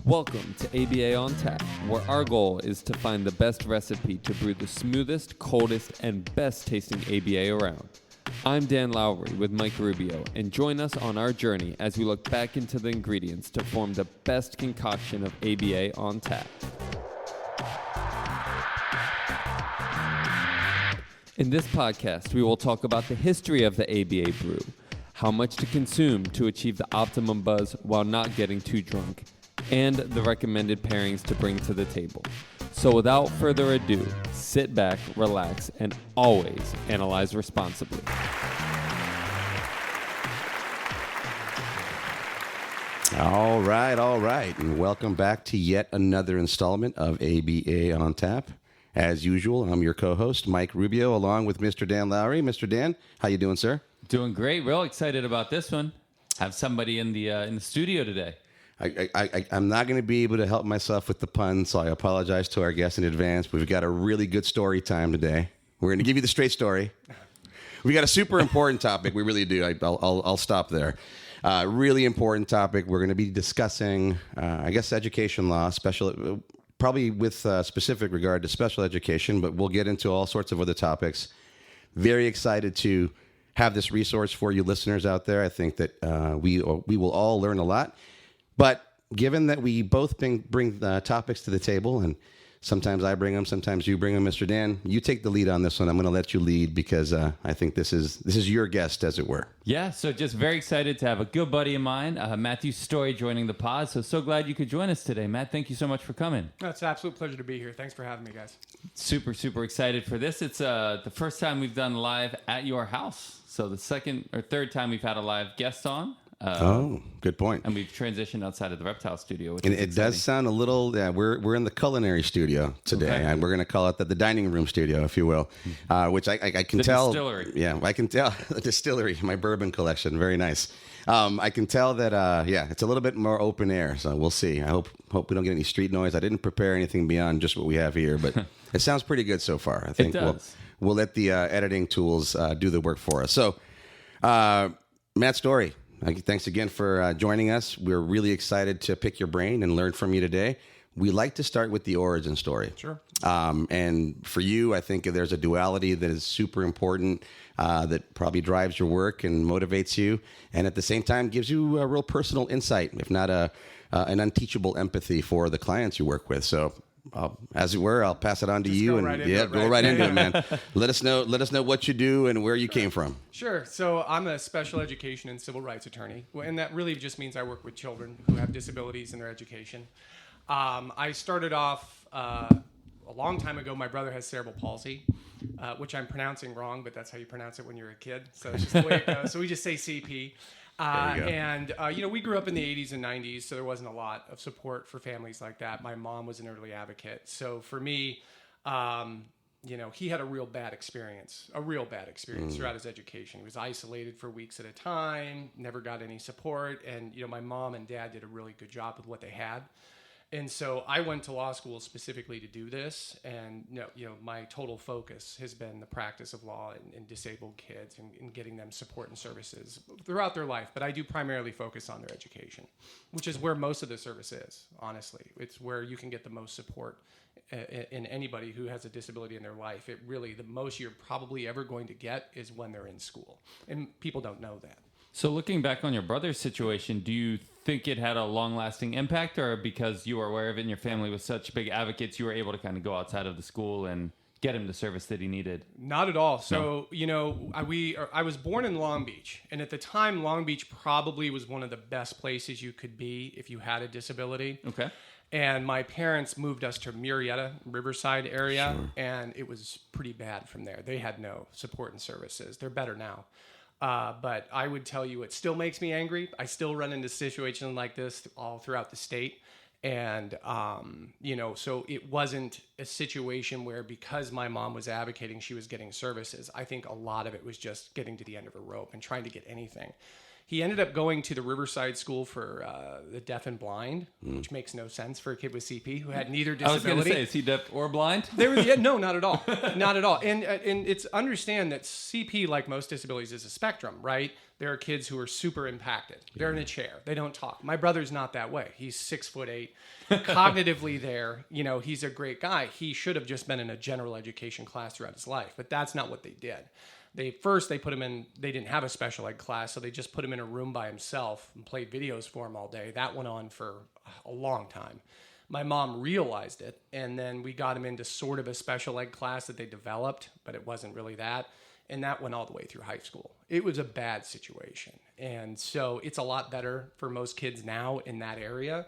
Welcome to ABA on Tap, where our goal is to find the best recipe to brew the smoothest, coldest, and best tasting ABA around. I'm Dan Lowry with Mike Rubio, and join us on our journey as we look back into the ingredients to form the best concoction of ABA on tap. In this podcast, we will talk about the history of the ABA brew, how much to consume to achieve the optimum buzz while not getting too drunk, and the recommended pairings to bring to the table. So without further ado, sit back, relax, and always analyze responsibly. All right, and welcome back to yet another installment of ABA on Tap. As usual, I'm your co-host, Mike Rubio, along with Mr. Dan Lowry. Mr. Dan, how you doing, sir? Doing great. Real excited about this one. Have somebody in the studio today. I'm not going to be able to help myself with the pun, so I apologize to our guests in advance. We've got a really good story time today. We're going to give you the straight story. We got a super important topic. We really do. I'll stop there. Really important topic. We're going to be discussing, education law, probably with specific regard to special education, but we'll get into all sorts of other topics. Very excited to have this resource for you listeners out there. I think that we will all learn a lot. But given that we both bring the topics to the table, and sometimes I bring them, sometimes you bring them, Mr. Dan, you take the lead on this one. I'm going to let you lead because I think this is your guest, as it were. Yeah, so just very excited to have a good buddy of mine, Matthew Storey, joining the pod. So glad you could join us today, Matt. Thank you so much for coming. It's an absolute pleasure to be here. Thanks for having me, guys. Super excited for this. It's the first time we've done live at your house. So the second or third time we've had a live guest on. Good point. And we've transitioned outside of the reptile studio. Which and is it exciting. does sound a little, we're in the culinary studio today. Okay. And we're going to call it the dining room studio, if you will, which I can the tell. Distillery. Yeah, I can tell. The distillery, my bourbon collection. Very nice. I can tell that, it's a little bit more open air. So we'll see. I hope we don't get any street noise. I didn't prepare anything beyond just what we have here, but it sounds pretty good so far. I think we'll let the editing tools do the work for us. So, Matt Storey, thanks again for joining us. We're really excited to pick your brain and learn from you today. We like to start with the origin story. Sure. And for you, I think there's a duality that is super important that probably drives your work and motivates you, and at the same time gives you a real personal insight, if not an unteachable empathy for the clients you work with. So, as it were, I'll pass it on to you, go and right into it, man. Let us know what you do and where you came from. Sure. So I'm a special education and civil rights attorney, and that really just means I work with children who have disabilities in their education. I started off a long time ago. My brother has cerebral palsy, which I'm pronouncing wrong, but that's how you pronounce it when you're a kid. So it's just the way it goes. So we just say CP. And we grew up in the 80s and 90s, so there wasn't a lot of support for families like that. My mom was an early advocate. So for me, he had a real bad experience throughout his education. He was isolated for weeks at a time, never got any support. And, my mom and dad did a really good job with what they had. And so I went to law school specifically to do this, and my total focus has been the practice of law in disabled kids and getting them support and services throughout their life. But I do primarily focus on their education, which is where most of the service is, honestly. It's where you can get the most support in anybody who has a disability in their life. The most you're probably ever going to get is when they're in school, and people don't know that. So looking back on your brother's situation, do you think it had a long-lasting impact, or because you were aware of it and your family was such big advocates, you were able to kind of go outside of the school and get him the service that he needed? Not at all. So, I was born in Long Beach, and at the time, Long Beach probably was one of the best places you could be if you had a disability. Okay. And my parents moved us to Murrieta, Riverside area, Sure. And it was pretty bad from there. They had no support and services. They're better now. But I would tell you, it still makes me angry. I still run into situations like this all throughout the state. And, so it wasn't a situation where because my mom was advocating, she was getting services. I think a lot of it was just getting to the end of a rope and trying to get anything. He ended up going to the Riverside School for the Deaf and Blind, which makes no sense for a kid with CP who had neither I was going to disability. say, is he deaf or blind? No, not at all. Not at all. And it's understand that CP, like most disabilities, is a spectrum, right? There are kids who are super impacted. They're in a chair. They don't talk. My brother's not that way. He's 6'8", cognitively there. He's a great guy. He should have just been in a general education class throughout his life, but that's not what they did. They put him in, they didn't have a special ed class, so they just put him in a room by himself and played videos for him all day. That went on for a long time. My mom realized it, and then we got him into sort of a special ed class that they developed, but it wasn't really that. And that went all the way through high school. It was a bad situation. And so it's a lot better for most kids now in that area.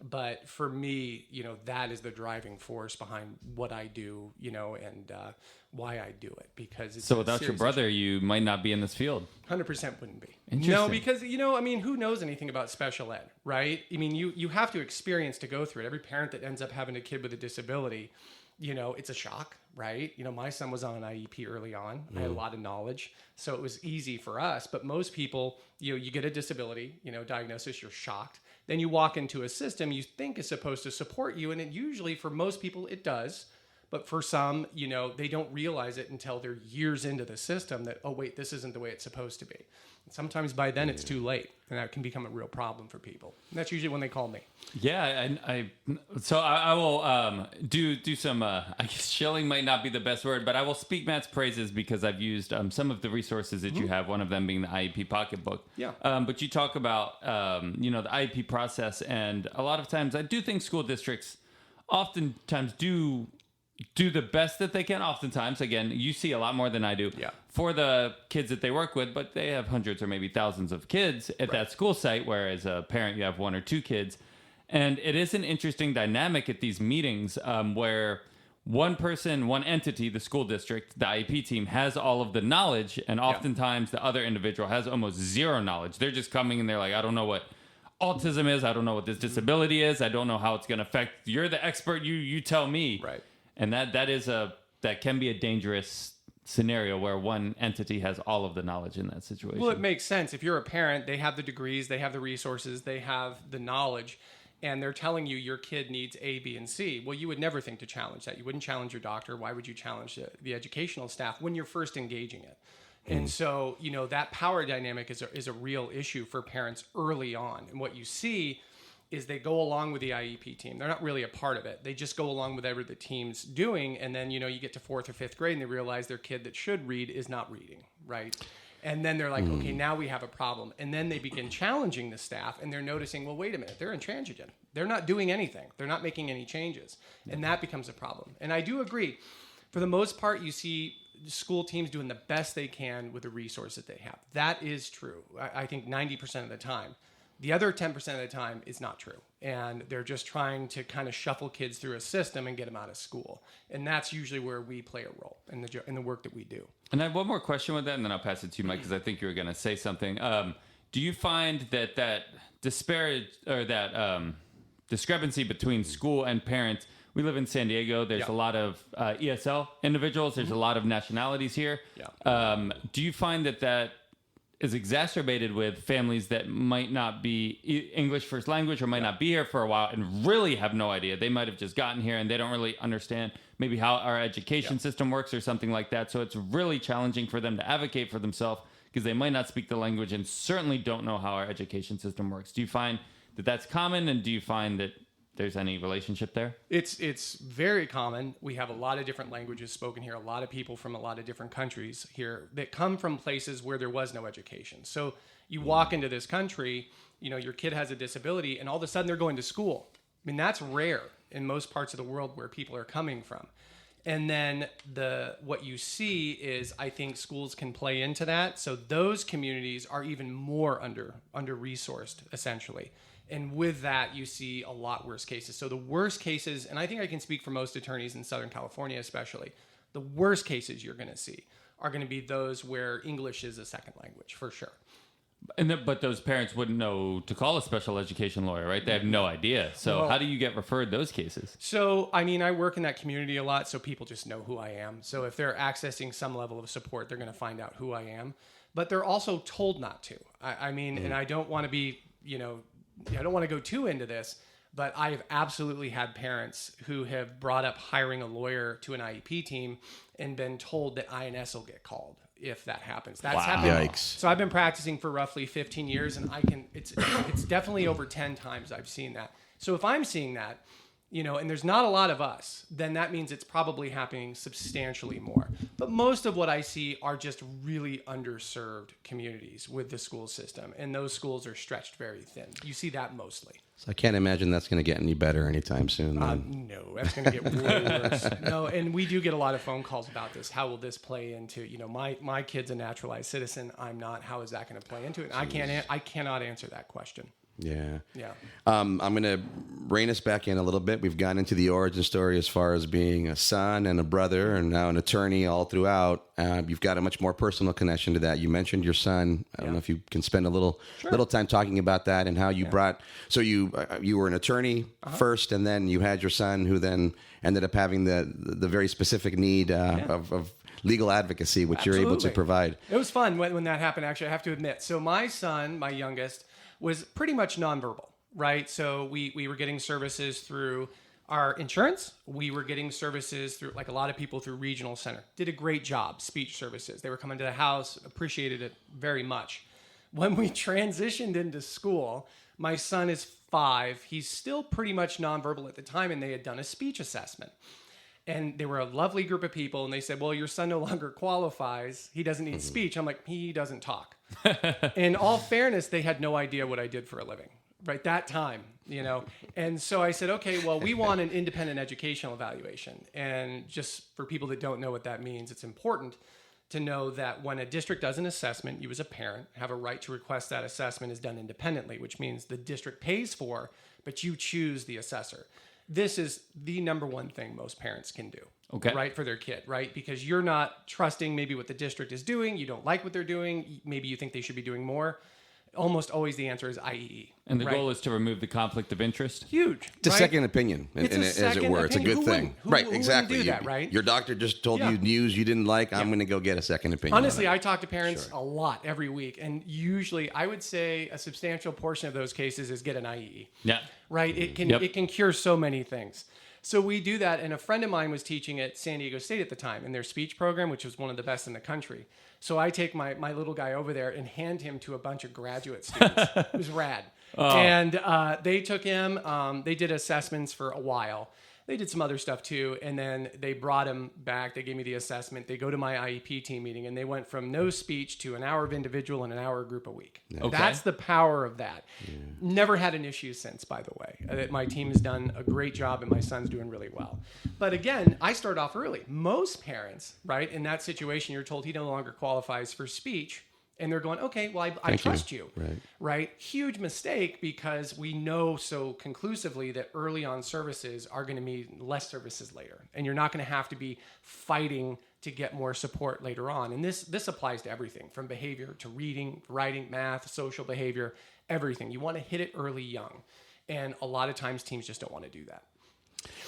But for me, that is the driving force behind what I do, and why I do it. Because it's So without your brother, you might not be in this field. 100% wouldn't be. Interesting. No, because, who knows anything about special ed, right? I mean, you have to experience to go through it. Every parent that ends up having a kid with a disability, it's a shock, right? My son was on an IEP early on. I had a lot of knowledge, so it was easy for us. But most people, you get a disability, diagnosis, you're shocked. Then you walk into a system you think is supposed to support you, and it usually, for most people, it does. But for some, they don't realize it until they're years into the system that, oh, wait, this isn't the way it's supposed to be. And sometimes by then it's too late, and that can become a real problem for people. And that's usually when they call me. Yeah, so I will do some, I guess shilling might not be the best word, but I will speak Matt's praises because I've used some of the resources that you have, one of them being the IEP Pocketbook. Yeah. But you talk about, the IEP process, and a lot of times I do think school districts oftentimes do the best that they can. Oftentimes, again, you see a lot more than I do for the kids that they work with, but they have hundreds or maybe thousands of kids at that school site, whereas a parent, you have one or two kids. And it is an interesting dynamic at these meetings where one person, one entity, the school district, the IEP team, has all of the knowledge, and oftentimes the other individual has almost zero knowledge. They're just coming and they're like, I don't know what autism is. I don't know what this disability is. I don't know how it's going to affect. You're the expert. You tell me. Right. And that can be a dangerous scenario where one entity has all of the knowledge in that situation. Well, it makes sense. If you're a parent, they have the degrees, they have the resources, they have the knowledge, and they're telling you your kid needs A, B, and C. Well, you would never think to challenge that. You wouldn't challenge your doctor. Why would you challenge the educational staff when you're first engaging it? And so, that power dynamic is a real issue for parents early on. And what you see is they go along with the IEP team. They're not really a part of it. They just go along with whatever the team's doing. And then, you get to 4th or 5th grade and they realize their kid that should read is not reading, right? And then they're like, okay, now we have a problem. And then they begin challenging the staff and they're noticing, well, wait a minute, they're intransigent. They're not doing anything. They're not making any changes. And that becomes a problem. And I do agree. For the most part, you see school teams doing the best they can with the resources that they have. That is true. I think 90% of the time. The other 10% of the time is not true. And they're just trying to kind of shuffle kids through a system and get them out of school. And that's usually where we play a role in the work that we do. And I have one more question with that, and then I'll pass it to you, Mike, because I think you were going to say something. Do you find that discrepancy between school and parents? We live in San Diego. There's a lot of ESL individuals. There's a lot of nationalities here. Yeah. Do you find that is exacerbated with families that might not be English first language or might not be here for a while and really have no idea? They might have just gotten here and they don't really understand maybe how our education system works or something like that. So it's really challenging for them to advocate for themselves because they might not speak the language and certainly don't know how our education system works. Do you find that that's common, and do you find that there's any relationship there? It's very common. We have a lot of different languages spoken here, a lot of people from a lot of different countries here that come from places where there was no education. So you walk into this country, your kid has a disability, and all of a sudden they're going to school. I mean, that's rare in most parts of the world where people are coming from. And then what you see is, I think schools can play into that. So those communities are even more under-resourced, essentially. And with that, you see a lot worse cases. So the worst cases, and I think I can speak for most attorneys in Southern California especially, the worst cases you're going to see are going to be those where English is a second language, for sure. But those parents wouldn't know to call a special education lawyer, right? They have no idea. So how do you get referred those cases? So, I mean, I work in that community a lot, so people just know who I am. So if they're accessing some level of support, they're going to find out who I am. But they're also told not to. I mean, and I don't want to be, I don't want to go too into this, but I have absolutely had parents who have brought up hiring a lawyer to an IEP team and been told that INS will get called if that happens. That's happened. Yikes. So I've been practicing for roughly 15 years, and it's definitely over 10 times I've seen that. So if I'm seeing that, and there's not a lot of us, then that means it's probably happening substantially more. But most of what I see are just really underserved communities with the school system, and those schools are stretched very thin. You see that mostly. So I can't imagine that's going to get any better anytime soon. No, that's going to get way worse. No, and we do get a lot of phone calls about this. How will this play into, my kid's a naturalized citizen. I'm not. How is that going to play into it? And I cannot answer that question. Yeah. Yeah. I'm going to rein us back in a little bit. We've gone into the origin story as far as being a son and a brother and now an attorney all throughout. You've got a much more personal connection to that. You mentioned your son. I don't know if you can spend a little time talking about that and how you brought. So you were an attorney first, and then you had your son, who then ended up having the very specific need of legal advocacy, which you're able to provide. It was fun when that happened, actually, I have to admit. So my son, my youngest, was pretty much nonverbal, right? So we were getting services through our insurance. We were getting services through, like a lot of people, through Regional Center. Did a great job, speech services. They were coming to the house, appreciated it very much. When we transitioned into school, my son is 5. He's still pretty much nonverbal at the time, and they had done a speech assessment. And they were a lovely group of people, and they said, well, your son no longer qualifies. He doesn't need speech. I'm like, he doesn't talk. In all fairness, they had no idea what I did for a living, right? That time, And so I said, okay, well, we want an independent educational evaluation. And just for people that don't know what that means, it's important to know that when a district does an assessment, you as a parent have a right to request that assessment is done independently, which means the district pays for, but you choose the assessor. This is the number one thing most parents can do, right, for their kid, right? Because you're not trusting maybe what the district is doing. You don't like what they're doing. Maybe you think they should be doing more. Almost always the answer is IEE. And the goal is to remove the conflict of interest? Huge. It's a second opinion, as it were. It's a good thing. Right, exactly. Do that, right? Your doctor just told you news you didn't like. I'm going to go get a second opinion. Honestly, I talk to parents a lot every week. And usually I would say a substantial portion of those cases is get an IEE. Yeah. Right? It can cure so many things. So we do that, and a friend of mine was teaching at San Diego State at the time in their speech program, which was one of the best in the country. So I take my little guy over there and hand him to a bunch of graduate students. It was rad. Oh. And they took him. They did assessments for a while. They did some other stuff too, and then they brought him back. They gave me the assessment. They go to my IEP team meeting, and they went from no speech to an hour of individual and an hour group a week. Yeah. Okay. That's the power of that. Yeah. Never had an issue since, by the way. My team has done a great job, and my son's doing really well. But again, I started off early. Most parents, right, in that situation, you're told he no longer qualifies for speech. And they're going, okay, well, I trust you. Right? Huge mistake, because we know so conclusively that early on services are going to mean less services later. And you're not going to have to be fighting to get more support later on. And this applies to everything, from behavior to reading, writing, math, social behavior, everything. You want to hit it early young. And a lot of times teams just don't want to do that.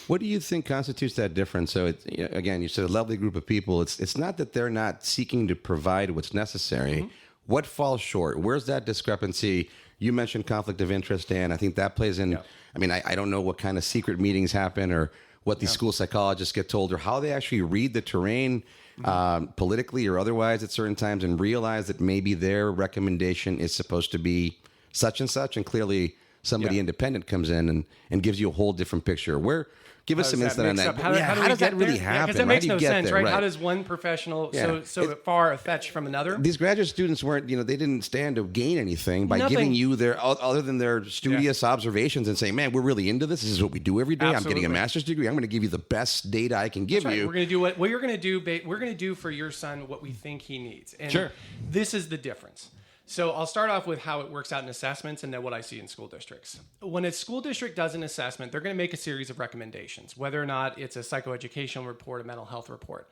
What do you think constitutes that difference? So, again, you said a lovely group of people. It's not that they're not seeking to provide what's necessary. Mm-hmm. What falls short? Where's that discrepancy? You mentioned conflict of interest, Dan. I think that plays in. Yeah. I mean, I don't know what kind of secret meetings happen, or what these school psychologists get told, or how they actually read the terrain politically or otherwise at certain times, and realize that maybe their recommendation is supposed to be such and such, and clearly somebody independent comes in and gives you a whole different picture. Give us some insight on that. How does that really happen? Because that makes no sense, right? How does one professional so far fetch from another? These graduate students weren't, they didn't stand to gain anything by giving you other than their studious observations and saying, man, we're really into this. This is what we do every day. Absolutely. I'm getting a master's degree. I'm going to give you the best data I can give you. We're going to do what you're going to do. We're going to do for your son what we think he needs. And this is the difference. So I'll start off with how it works out in assessments, and then what I see in school districts. When a school district does an assessment, they're going to make a series of recommendations, whether or not it's a psychoeducational report, a mental health report.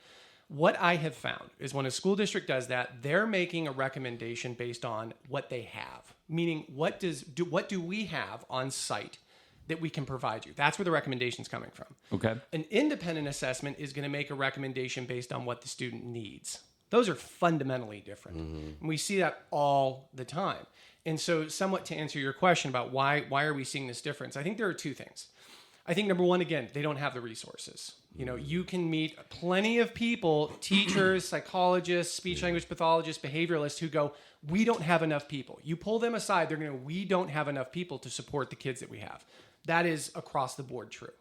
What I have found is when a school district does that, they're making a recommendation based on what they have. Meaning, what do we have on site that we can provide you? That's where the recommendation's coming from. Okay. An independent assessment is going to make a recommendation based on what the student needs. Those are fundamentally different. And we see that all the time. And so somewhat to answer your question about why are we seeing this difference, I think there are two things. I think number one, again, they don't have the resources. You can meet plenty of people, teachers, psychologists, speech language pathologists, behavioralists who go, we don't have enough people. You pull them aside, they're going to go, we don't have enough people to support the kids that we have. That is across the board true.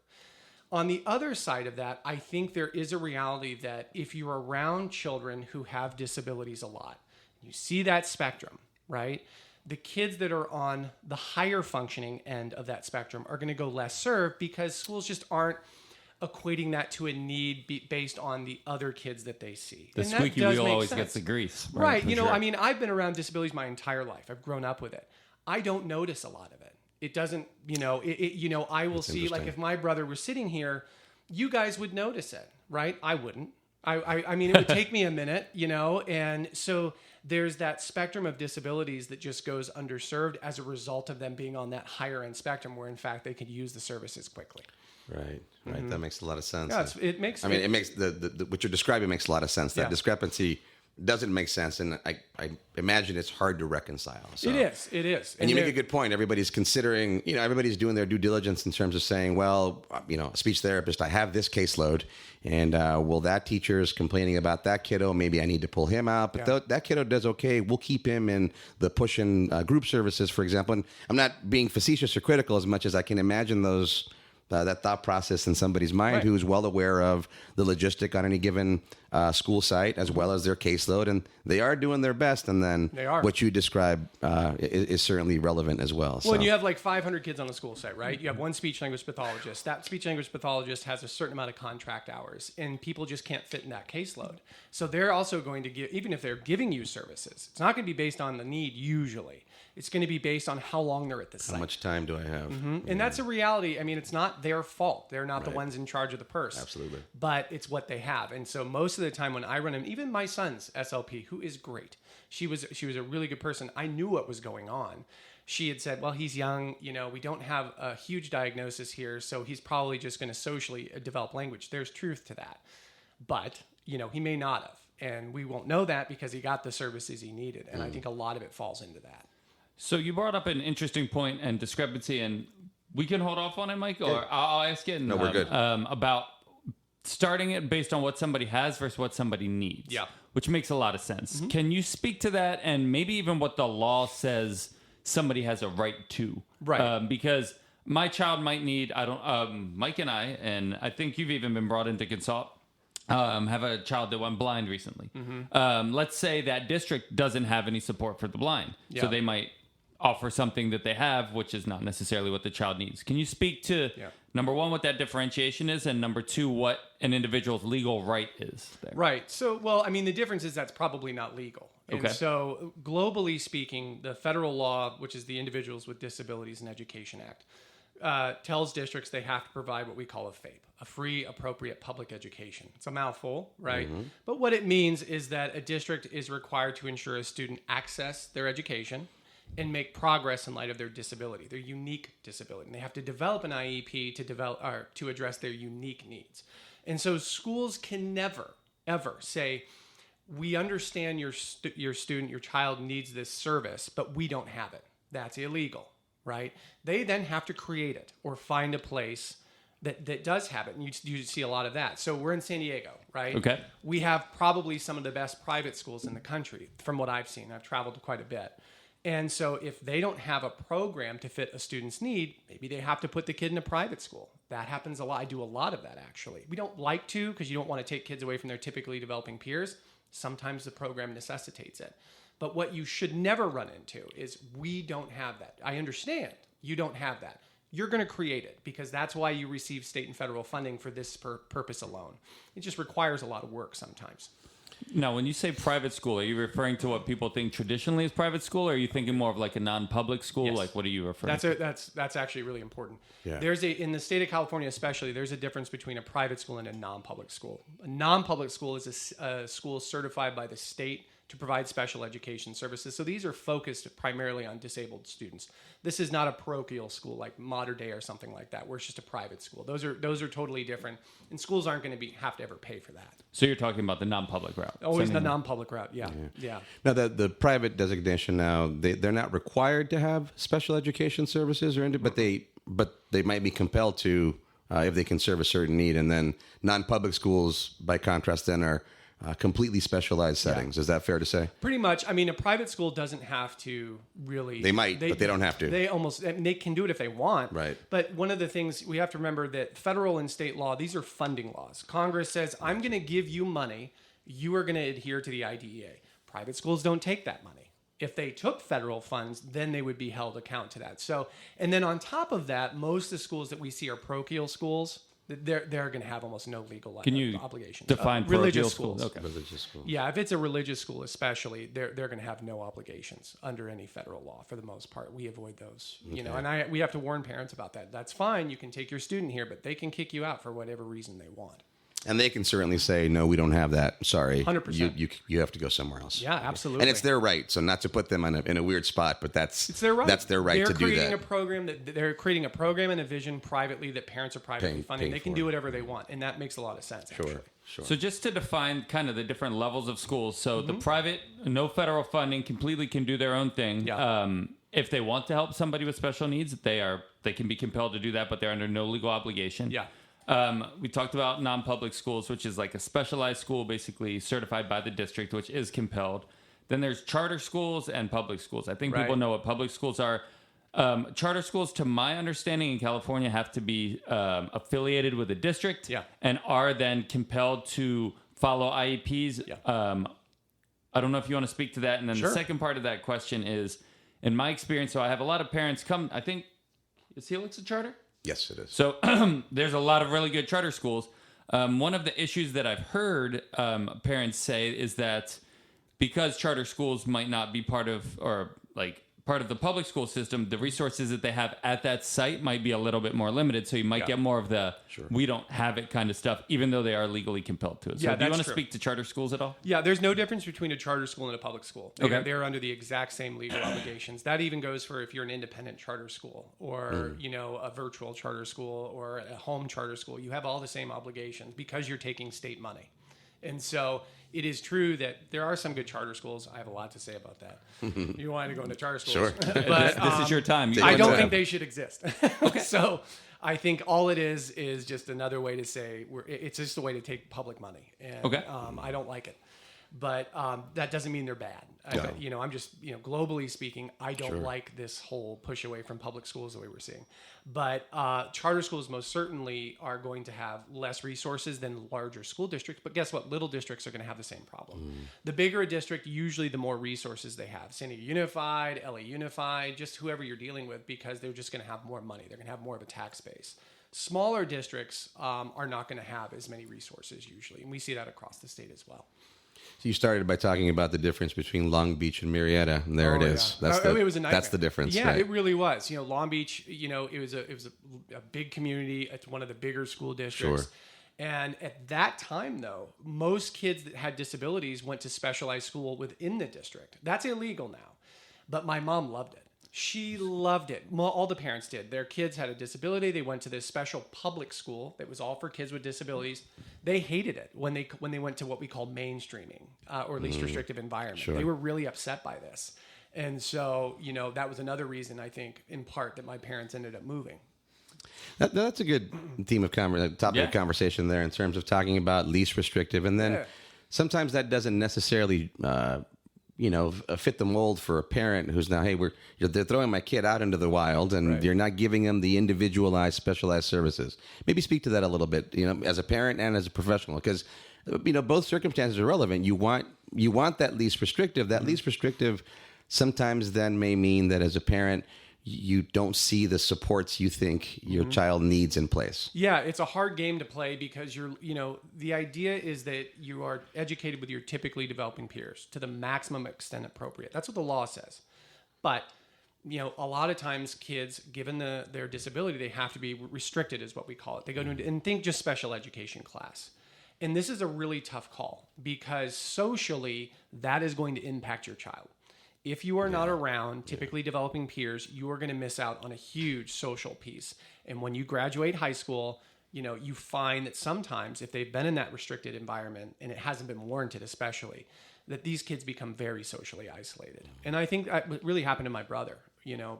On the other side of that, I think there is a reality that if you're around children who have disabilities a lot, you see that spectrum, right? The kids that are on the higher functioning end of that spectrum are going to go less served because schools just aren't equating that to a need based on the other kids that they see. The squeaky wheel always gets the grease. Right. Sure. I mean, I've been around disabilities my entire life. I've grown up with it. I don't notice a lot of it. It doesn't, I will see, like, if my brother was sitting here, you guys would notice it, right? I wouldn't. I mean, it would take me a minute, and so there's that spectrum of disabilities that just goes underserved as a result of them being on that higher end spectrum where, in fact, they could use the services quickly. Right. That makes a lot of sense. Yeah, it makes the what you're describing makes a lot of sense. That discrepancy doesn't make sense, and I imagine it's hard to reconcile. So. It is. And you make a good point. Everybody's considering, everybody's doing their due diligence in terms of saying, well, speech therapist, I have this caseload, and well, that teacher's complaining about that kiddo. Maybe I need to pull him out, but that kiddo does okay. We'll keep him in the push-in group services, for example. And I'm not being facetious or critical as much as I can imagine those. That thought process in somebody's mind who's well aware of the logistic on any given school site as well as their caseload, and they are doing their best. And then what you describe is certainly relevant as well. Well, and you have like 500 kids on the school site, right? You have one speech language pathologist. That speech language pathologist has a certain amount of contract hours, and people just can't fit in that caseload. So they're also going to give, even if they're giving you services, it's not going to be based on the need usually. It's going to be based on how long they're at the site. How much time do I have? And that's a reality. I mean, it's not their fault. They're not the ones in charge of the purse. Absolutely. But it's what they have. And so most of the time when I run them, even my son's SLP, who is great, she was a really good person. I knew what was going on. She had said, well, he's young. We don't have a huge diagnosis here, so he's probably just going to socially develop language. There's truth to that. But, he may not have. And we won't know that because he got the services he needed. And I think a lot of it falls into that. So you brought up an interesting point and discrepancy, and we can hold off on it, Mike, or I'll ask it. No, we're good. About starting it based on what somebody has versus what somebody needs. Yeah. Which makes a lot of sense. Can you speak to that and maybe even what the law says somebody has a right to? Right. Because my child might need, Mike and I think you've even been brought in to consult, have a child that went blind recently. Let's say that district doesn't have any support for the blind. Yeah. So they might offer something that they have, which is not necessarily what the child needs. Can you speak to, number one, what that differentiation is, and number two, what an individual's legal right is there? Right. So, the difference is that's probably not legal. And so globally speaking, the federal law, which is the Individuals with Disabilities in Education Act, tells districts they have to provide what we call a FAPE, a free, appropriate public education. It's a mouthful, right? But what it means is that a district is required to ensure a student access their education and make progress in light of their disability, their unique disability. And they have to develop an IEP to address their unique needs. And so schools can never, ever say, we understand your student, your child needs this service, but we don't have it. That's illegal, right? They then have to create it or find a place that does have it. And you see a lot of that. So we're in San Diego, right? Okay. We have probably some of the best private schools in the country from what I've seen. I've traveled quite a bit. And so if they don't have a program to fit a student's need, maybe they have to put the kid in a private school. That happens a lot. I do a lot of that, actually. We don't like to because you don't want to take kids away from their typically developing peers. Sometimes the program necessitates it. But what you should never run into is we don't have that. I understand you don't have that. You're going to create it because that's why you receive state and federal funding for this purpose alone. It just requires a lot of work sometimes. Now, when you say private school, are you referring to what people think traditionally is private school, or are you thinking more of like a non-public school? Yes. Like, what are you referring to? That's actually really important. Yeah. In the state of California especially, there's a difference between a private school and a non-public school. A non-public school is a school certified by the state to provide special education services. So these are focused primarily on disabled students. This is not a parochial school like Mater Dei or something like that, where it's just a private school. Those are totally different, and schools aren't going to have to ever pay for that. So you're talking about the non-public route. Always the non-public route, yeah. Now, the private designation now, they're not required to have special education services, but they might be compelled to if they can serve a certain need. And then non-public schools, by contrast, then are completely specialized settings. Yeah. Is that fair to say? Pretty much. I mean, a private school doesn't have to really. They might, but they don't have to. They can do it if they want. Right. But one of the things we have to remember that federal and state law, these are funding laws. Congress says, I'm going to give you money. You are going to adhere to the IDEA. Private schools don't take that money. If they took federal funds, then they would be held account to that. So, and then on top of that, most of the schools that we see are parochial schools. They're going to have almost no legal obligations. Define religious parochial schools? Okay. Religious school. Yeah, if it's a religious school especially, they're going to have no obligations under any federal law for the most part. We avoid those, you know, and we have to warn parents about that. That's fine. You can take your student here, but they can kick you out for whatever reason they want. And they can certainly say, no, we don't have that. Sorry. 100%. You have to go somewhere else. Yeah, absolutely. And it's their right. So not to put them in a weird spot, but it's their right. That's their right to do that. They're creating a program and a vision privately that parents are privately funding. They can do whatever they want, and that makes a lot of sense. Sure. Actually. Sure. So just to define kind of the different levels of schools. So the private, no federal funding, completely can do their own thing. Yeah. If they want to help somebody with special needs, they can be compelled to do that, but they're under no legal obligation. Yeah. We talked about non-public schools, which is like a specialized school, basically certified by the district, which is compelled. Then there's charter schools and public schools. I think people know what public schools are. Charter schools, to my understanding, in California have to be affiliated with a district and are then compelled to follow IEPs. I don't know if you want to speak to that. And then the second part of that question is, in my experience, so I have a lot of parents come, I think, is Helix a charter? Yes, it is. So there's a lot of really good charter schools. One of the issues that I've heard parents say is that because charter schools might not be part of the public school system, the resources that they have at that site might be a little bit more limited. So you might get more of the we don't have it kind of stuff, even though they are legally compelled to it. So do you want to speak to charter schools at all? Yeah, there's no difference between a charter school and a public school. They're under the exact same legal obligations. That even goes for if you're an independent charter school or a virtual charter school or a home charter school. You have all the same obligations because you're taking state money. And so it is true that there are some good charter schools. I have a lot to say about that. You wanted to go into charter schools. Sure. But this is your time. I don't think they should exist. Okay. So I think all it is just another way to say it's just a way to take public money. And I don't like it. But that doesn't mean they're bad. I'm just, globally speaking, I don't like this whole push away from public schools the way we're seeing. But charter schools most certainly are going to have less resources than larger school districts. But guess what? Little districts are going to have the same problem. The bigger a district, usually the more resources they have. San Diego Unified, LA Unified, just whoever you're dealing with, because they're just going to have more money. They're going to have more of a tax base. Smaller districts are not going to have as many resources usually. And we see that across the state as well. So you started by talking about the difference between Long Beach and Marietta, and there it is. Yeah. It was a nightmare. That's the difference. Yeah, right? It really was. Long Beach, it was a big community. It's one of the bigger school districts. Sure. And at that time, though, most kids that had disabilities went to specialized school within the district. That's illegal now. But my mom loved it. She loved it. Well, all the parents did. Their kids had a disability. They went to this special public school that was all for kids with disabilities. They hated it when they went to what we call mainstreaming or least restrictive environment. Sure. They were really upset by this. And so, that was another reason, I think, in part, that my parents ended up moving. That's a good theme of topic of conversation there in terms of talking about least restrictive. And then sometimes that doesn't necessarily fit the mold for a parent who's now, hey, they're throwing my kid out into the wild, and you're not giving them the individualized, specialized services. Maybe speak to that a little bit, as a parent and as a professional, because both circumstances are relevant. You want that least restrictive. That least restrictive sometimes then may mean that as a parent, you don't see the supports you think your child needs in place. Yeah, it's a hard game to play because the idea is that you are educated with your typically developing peers to the maximum extent appropriate. That's what the law says. But, a lot of times kids, given their disability, they have to be restricted is what we call it. They go to, and think just special education class. And this is a really tough call because socially, that is going to impact your child. If you are not around typically developing peers, you are going to miss out on a huge social piece. And when you graduate high school, you find that sometimes if they've been in that restricted environment, and it hasn't been warranted especially, that these kids become very socially isolated. And I think that really happened to my brother,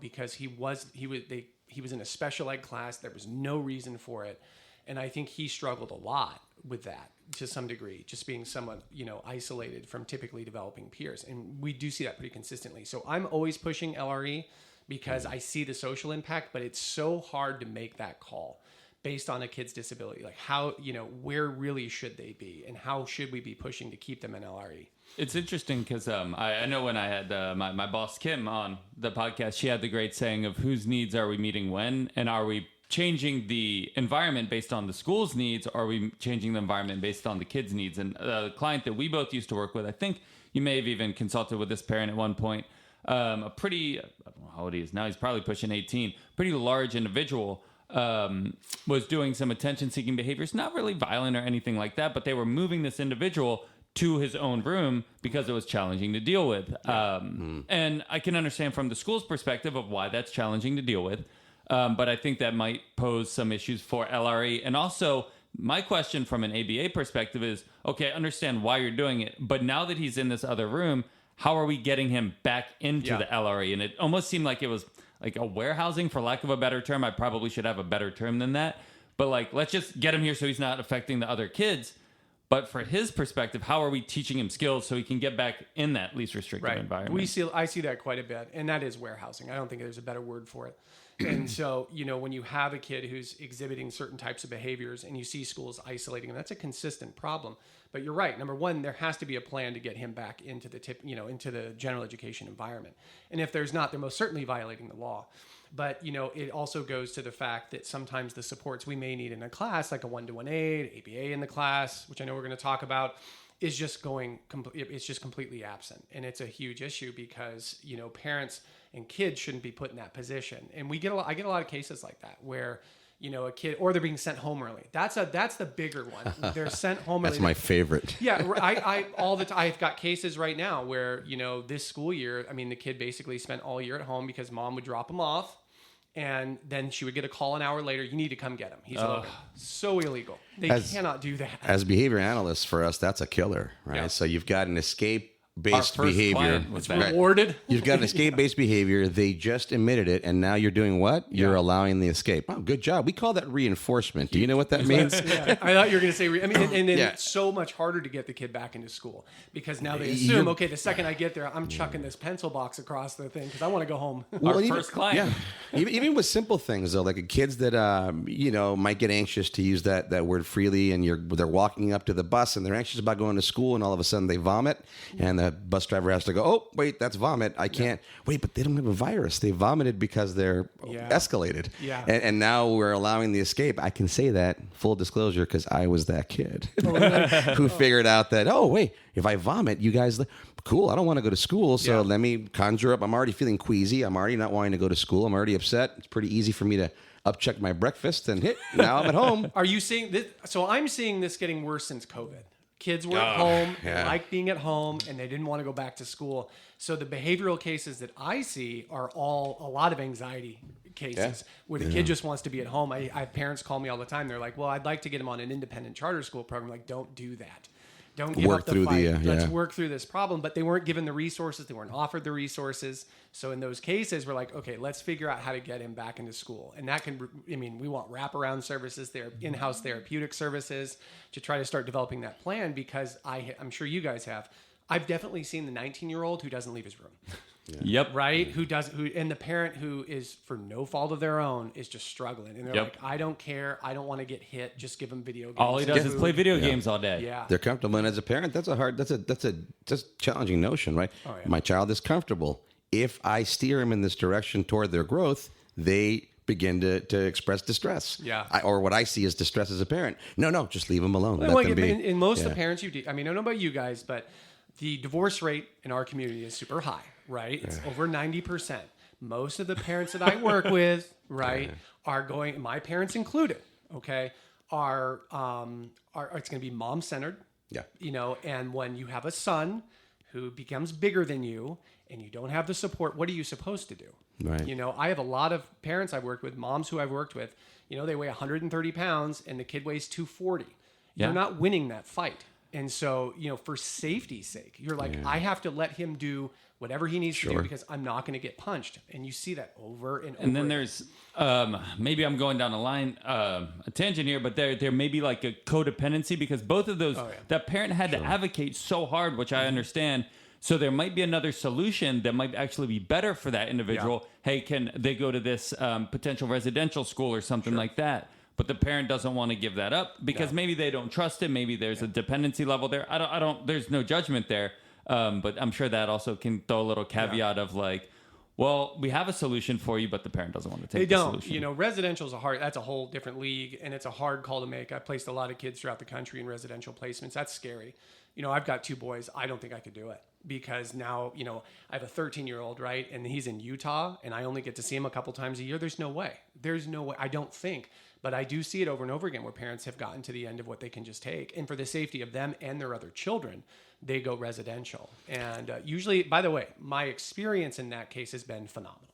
because he was in a special ed class. There was no reason for it. And I think he struggled a lot with that to some degree, just being somewhat, isolated from typically developing peers. And we do see that pretty consistently. So I'm always pushing LRE because I see the social impact, but it's so hard to make that call based on a kid's disability. Like how, where really should they be and how should we be pushing to keep them in LRE? It's interesting because I know when I had my boss Kim on the podcast, she had the great saying of whose needs are we meeting when, and are we changing the environment based on the school's needs, or are we changing the environment based on the kids' needs? And the client that we both used to work with, I think you may have even consulted with this parent at one point, a pretty, I don't know how old he is now, he's probably pushing 18, pretty large individual, was doing some attention-seeking behaviors, not really violent or anything like that, but they were moving this individual to his own room because it was challenging to deal with. And I can understand from the school's perspective of why that's challenging to deal with. But I think that might pose some issues for LRE. And also, my question from an ABA perspective is, okay, I understand why you're doing it, but now that he's in this other room, how are we getting him back into the LRE? And it almost seemed like it was like a warehousing, for lack of a better term. I probably should have a better term than that. But like, let's just get him here so he's not affecting the other kids. But for his perspective, how are we teaching him skills so he can get back in that least restrictive environment? I see that quite a bit, and that is warehousing. I don't think there's a better word for it. And so, when you have a kid who's exhibiting certain types of behaviors and you see schools isolating them, that's a consistent problem. But you're right. Number one, there has to be a plan to get him back into into the general education environment. And if there's not, they're most certainly violating the law. But, it also goes to the fact that sometimes the supports we may need in a class, like a 1-to-1 aid, ABA in the class, which I know we're going to talk about, is just it's just completely absent. And it's a huge issue because, parents and kids shouldn't be put in that position. And I get a lot of cases like that where, a kid, or they're being sent home early. That's the bigger one. They're sent home early. That's my favorite. Yeah. I've got cases right now where, this school year, the kid basically spent all year at home because mom would drop him off. And then she would get a call an hour later. You need to come get him. He's loaded. So illegal. They cannot do that. As behavior analysts, for us, that's a killer, right? Yeah. So you've got an escape-based behavior. It's rewarded. You've got an escape-based behavior. They just admitted it, and now you're doing what? You're allowing the escape. Oh, good job. We call that reinforcement. Do you know what that means? I thought you were going to say, and then it's so much harder to get the kid back into school because now they assume, okay, the second I get there, I'm chucking this pencil box across the thing because I want to go home. Our first client. Yeah. Even with simple things, though, like kids that, might get anxious to use that word freely, and they're walking up to the bus, and they're anxious about going to school, and all of a sudden they vomit, and the bus driver has to go, oh, wait, that's vomit. I can't. Wait, but they don't have a virus. They vomited because they're escalated. Yeah. And now we're allowing the escape. I can say that, full disclosure, because I was that kid who figured out that, oh, wait, if I vomit, you guys, cool, I don't want to go to school, so let me conjure up. I'm already feeling queasy. I'm already not wanting to go to school. I'm already upset. It's pretty easy for me to upcheck my breakfast and now I'm at home. Are you seeing this? So I'm seeing this getting worse since COVID. Kids were at home, they like being at home, and they didn't want to go back to school. So the behavioral cases that I see are a lot of anxiety cases where the kid just wants to be at home. I have parents call me all the time. They're like, well, I'd like to get him on an independent charter school program. Like, don't do that. Don't give up the fight. Let's work through this problem. But they weren't given the resources. They weren't offered the resources. So in those cases, we're like, okay, let's figure out how to get him back into school. And that can, we want wraparound services, in-house therapeutic services to try to start developing that plan because I'm sure you guys have. I've definitely seen the 19-year-old who doesn't leave his room. Yep. Right? And the parent who is, for no fault of their own, is just struggling. And they're like, I don't care. I don't want to get hit. Just give them video games. All he does is play video games all day. Yeah. They're comfortable. And as a parent, that's a challenging notion, right? Oh, yeah. My child is comfortable. if I steer them in this direction toward their growth, they begin to express distress. Yeah. Or what I see as distress as a parent. No, just leave them alone. Well, Let them be. in most of the parents I don't know about you guys, but the divorce rate in our community is super high, right? It's over 90%. Most of the parents that I work with, right, are going, my parents included, okay, are it's going to be mom-centered. Yeah. And when you have a son who becomes bigger than you and you don't have the support, what are you supposed to do? Right. I have a lot of parents I've worked with, moms who I've worked with, they weigh 130 pounds and the kid weighs 240. Yeah. You're not winning that fight. And so, for safety's sake, you're like, I have to let him do whatever he needs to do because I'm not going to get punched. And you see that over and over. And then there's, maybe I'm going down a tangent here, but there may be like a codependency because both of those, that parent had to advocate so hard, which I understand. So there might be another solution that might actually be better for that individual. Yeah. Hey, can they go to this potential residential school or something like that? But the parent doesn't want to give that up because maybe they don't trust it. Maybe there's a dependency level there. I don't. There's no judgment there. But I'm sure that also can throw a little caveat of like, well, we have a solution for you, but the parent doesn't want to take the solution. Residential is that's a whole different league, and it's a hard call to make. I've placed a lot of kids throughout the country in residential placements. That's scary. I've got 2 boys. I don't think I could do it because now, I have a 13-year-old, right? And he's in Utah, and I only get to see him a couple times a year. There's no way. I don't think. But I do see it over and over again where parents have gotten to the end of what they can just take. And for the safety of them and their other children, they go residential. And usually, by the way, my experience in that case has been phenomenal.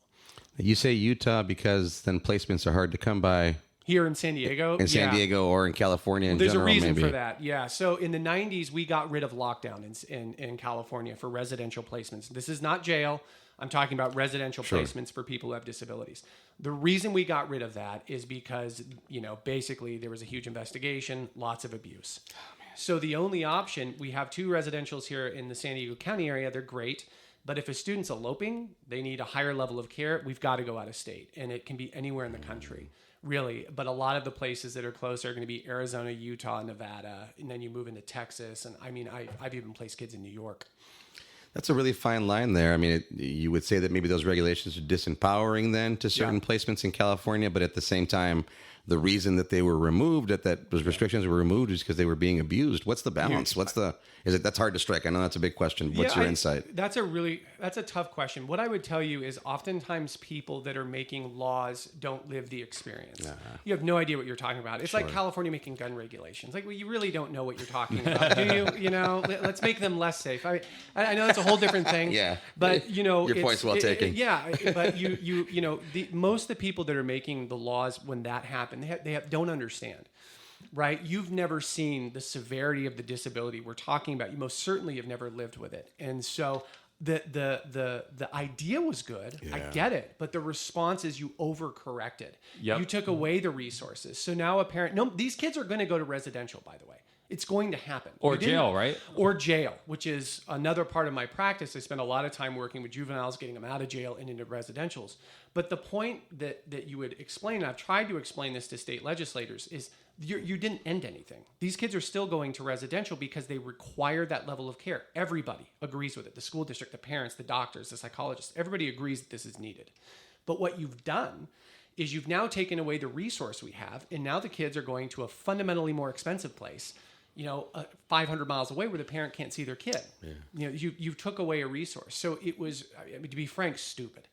You say Utah because then placements are hard to come by. Here in San Diego? In San Diego or in California in general, There's a reason maybe. for that, yeah. So in the 90s, we got rid of lockdown in California for residential placements. This is not jail. I'm talking about residential placements for people who have disabilities. The reason we got rid of that is because, basically there was a huge investigation, lots of abuse. So the only option, we have 2 residentials here in the San Diego County area. They're great. But if a student's eloping, they need a higher level of care. We've got to go out of state. And it can be anywhere in the country, really. But a lot of the places that are close are going to be Arizona, Utah, Nevada. And then you move into Texas. And I've even placed kids in New York. That's a really fine line there. I mean, you would say that maybe those regulations are disempowering then to certain placements in California, but at the same time, the reason that they were removed, that those restrictions were removed, is because they were being abused. What's the balance? That's hard to strike. I know that's a big question. What's your insight? That's a tough question. What I would tell you is oftentimes people that are making laws don't live the experience. You have no idea what you're talking about. It's like California making gun regulations. Like, well, you really don't know what you're talking about, do you? Let's make them less safe. I know that's a whole different thing. Yeah. But your point's well taken. But most of the people that are making the laws when that happened, they don't understand. Right? You've never seen the severity of the disability we're talking about. You most certainly have never lived with it. And so the idea was good. I get it. But the response is you overcorrected. Yep. You took away the resources. So now these kids are going to go to residential, by the way. It's going to happen. Or jail, right? Or jail, which is another part of my practice. I spend a lot of time working with juveniles, getting them out of jail and into residentials. But the point that you would explain, and I've tried to explain this to state legislators, is you didn't end anything. These kids are still going to residential because they require that level of care. Everybody agrees with it. The school district, the parents, the doctors, the psychologists, everybody agrees that this is needed. But what you've done is you've now taken away the resource we have, and now the kids are going to a fundamentally more expensive place, 500 miles away where the parent can't see their kid. Yeah. You took away a resource. So it was, to be frank, stupid.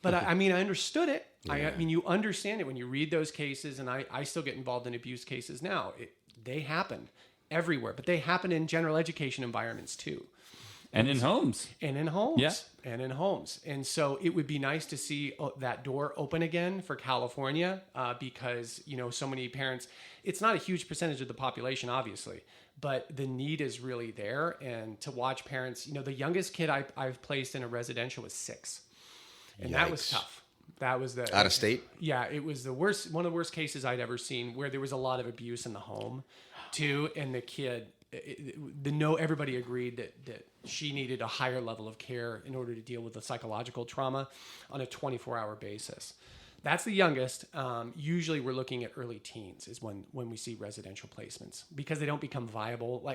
But I understood it. Yeah. You understand it when you read those cases, and I still get involved in abuse cases now. They happen everywhere, but they happen in general education environments too. And in homes. Yeah. And so it would be nice to see that door open again for California because, so many parents, it's not a huge percentage of the population, obviously, but the need is really there. And to watch parents, the youngest kid I've placed in a residential was 6. And that was tough. That was out of state? Yeah, it was the worst, one of the worst cases I'd ever seen where there was a lot of abuse in the home too. And the kid, everybody agreed that she needed a higher level of care in order to deal with the psychological trauma on a 24-hour basis. That's the youngest. Usually we're looking at early teens is when we see residential placements because they don't become viable.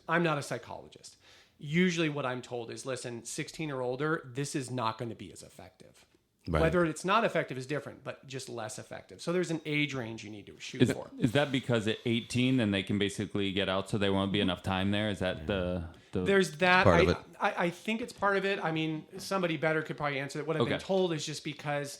I'm not a psychologist. usually what I'm told is, listen, 16 or older, this is not going to be as effective. Right. Whether it's not effective is different, but just less effective. So there's an age range you need to shoot for. Is that because at 18 then they can basically get out, so there won't be enough time there? Is that the There's that. part of it. I think it's part of it. I mean, somebody better could probably answer that. What I've been told is just because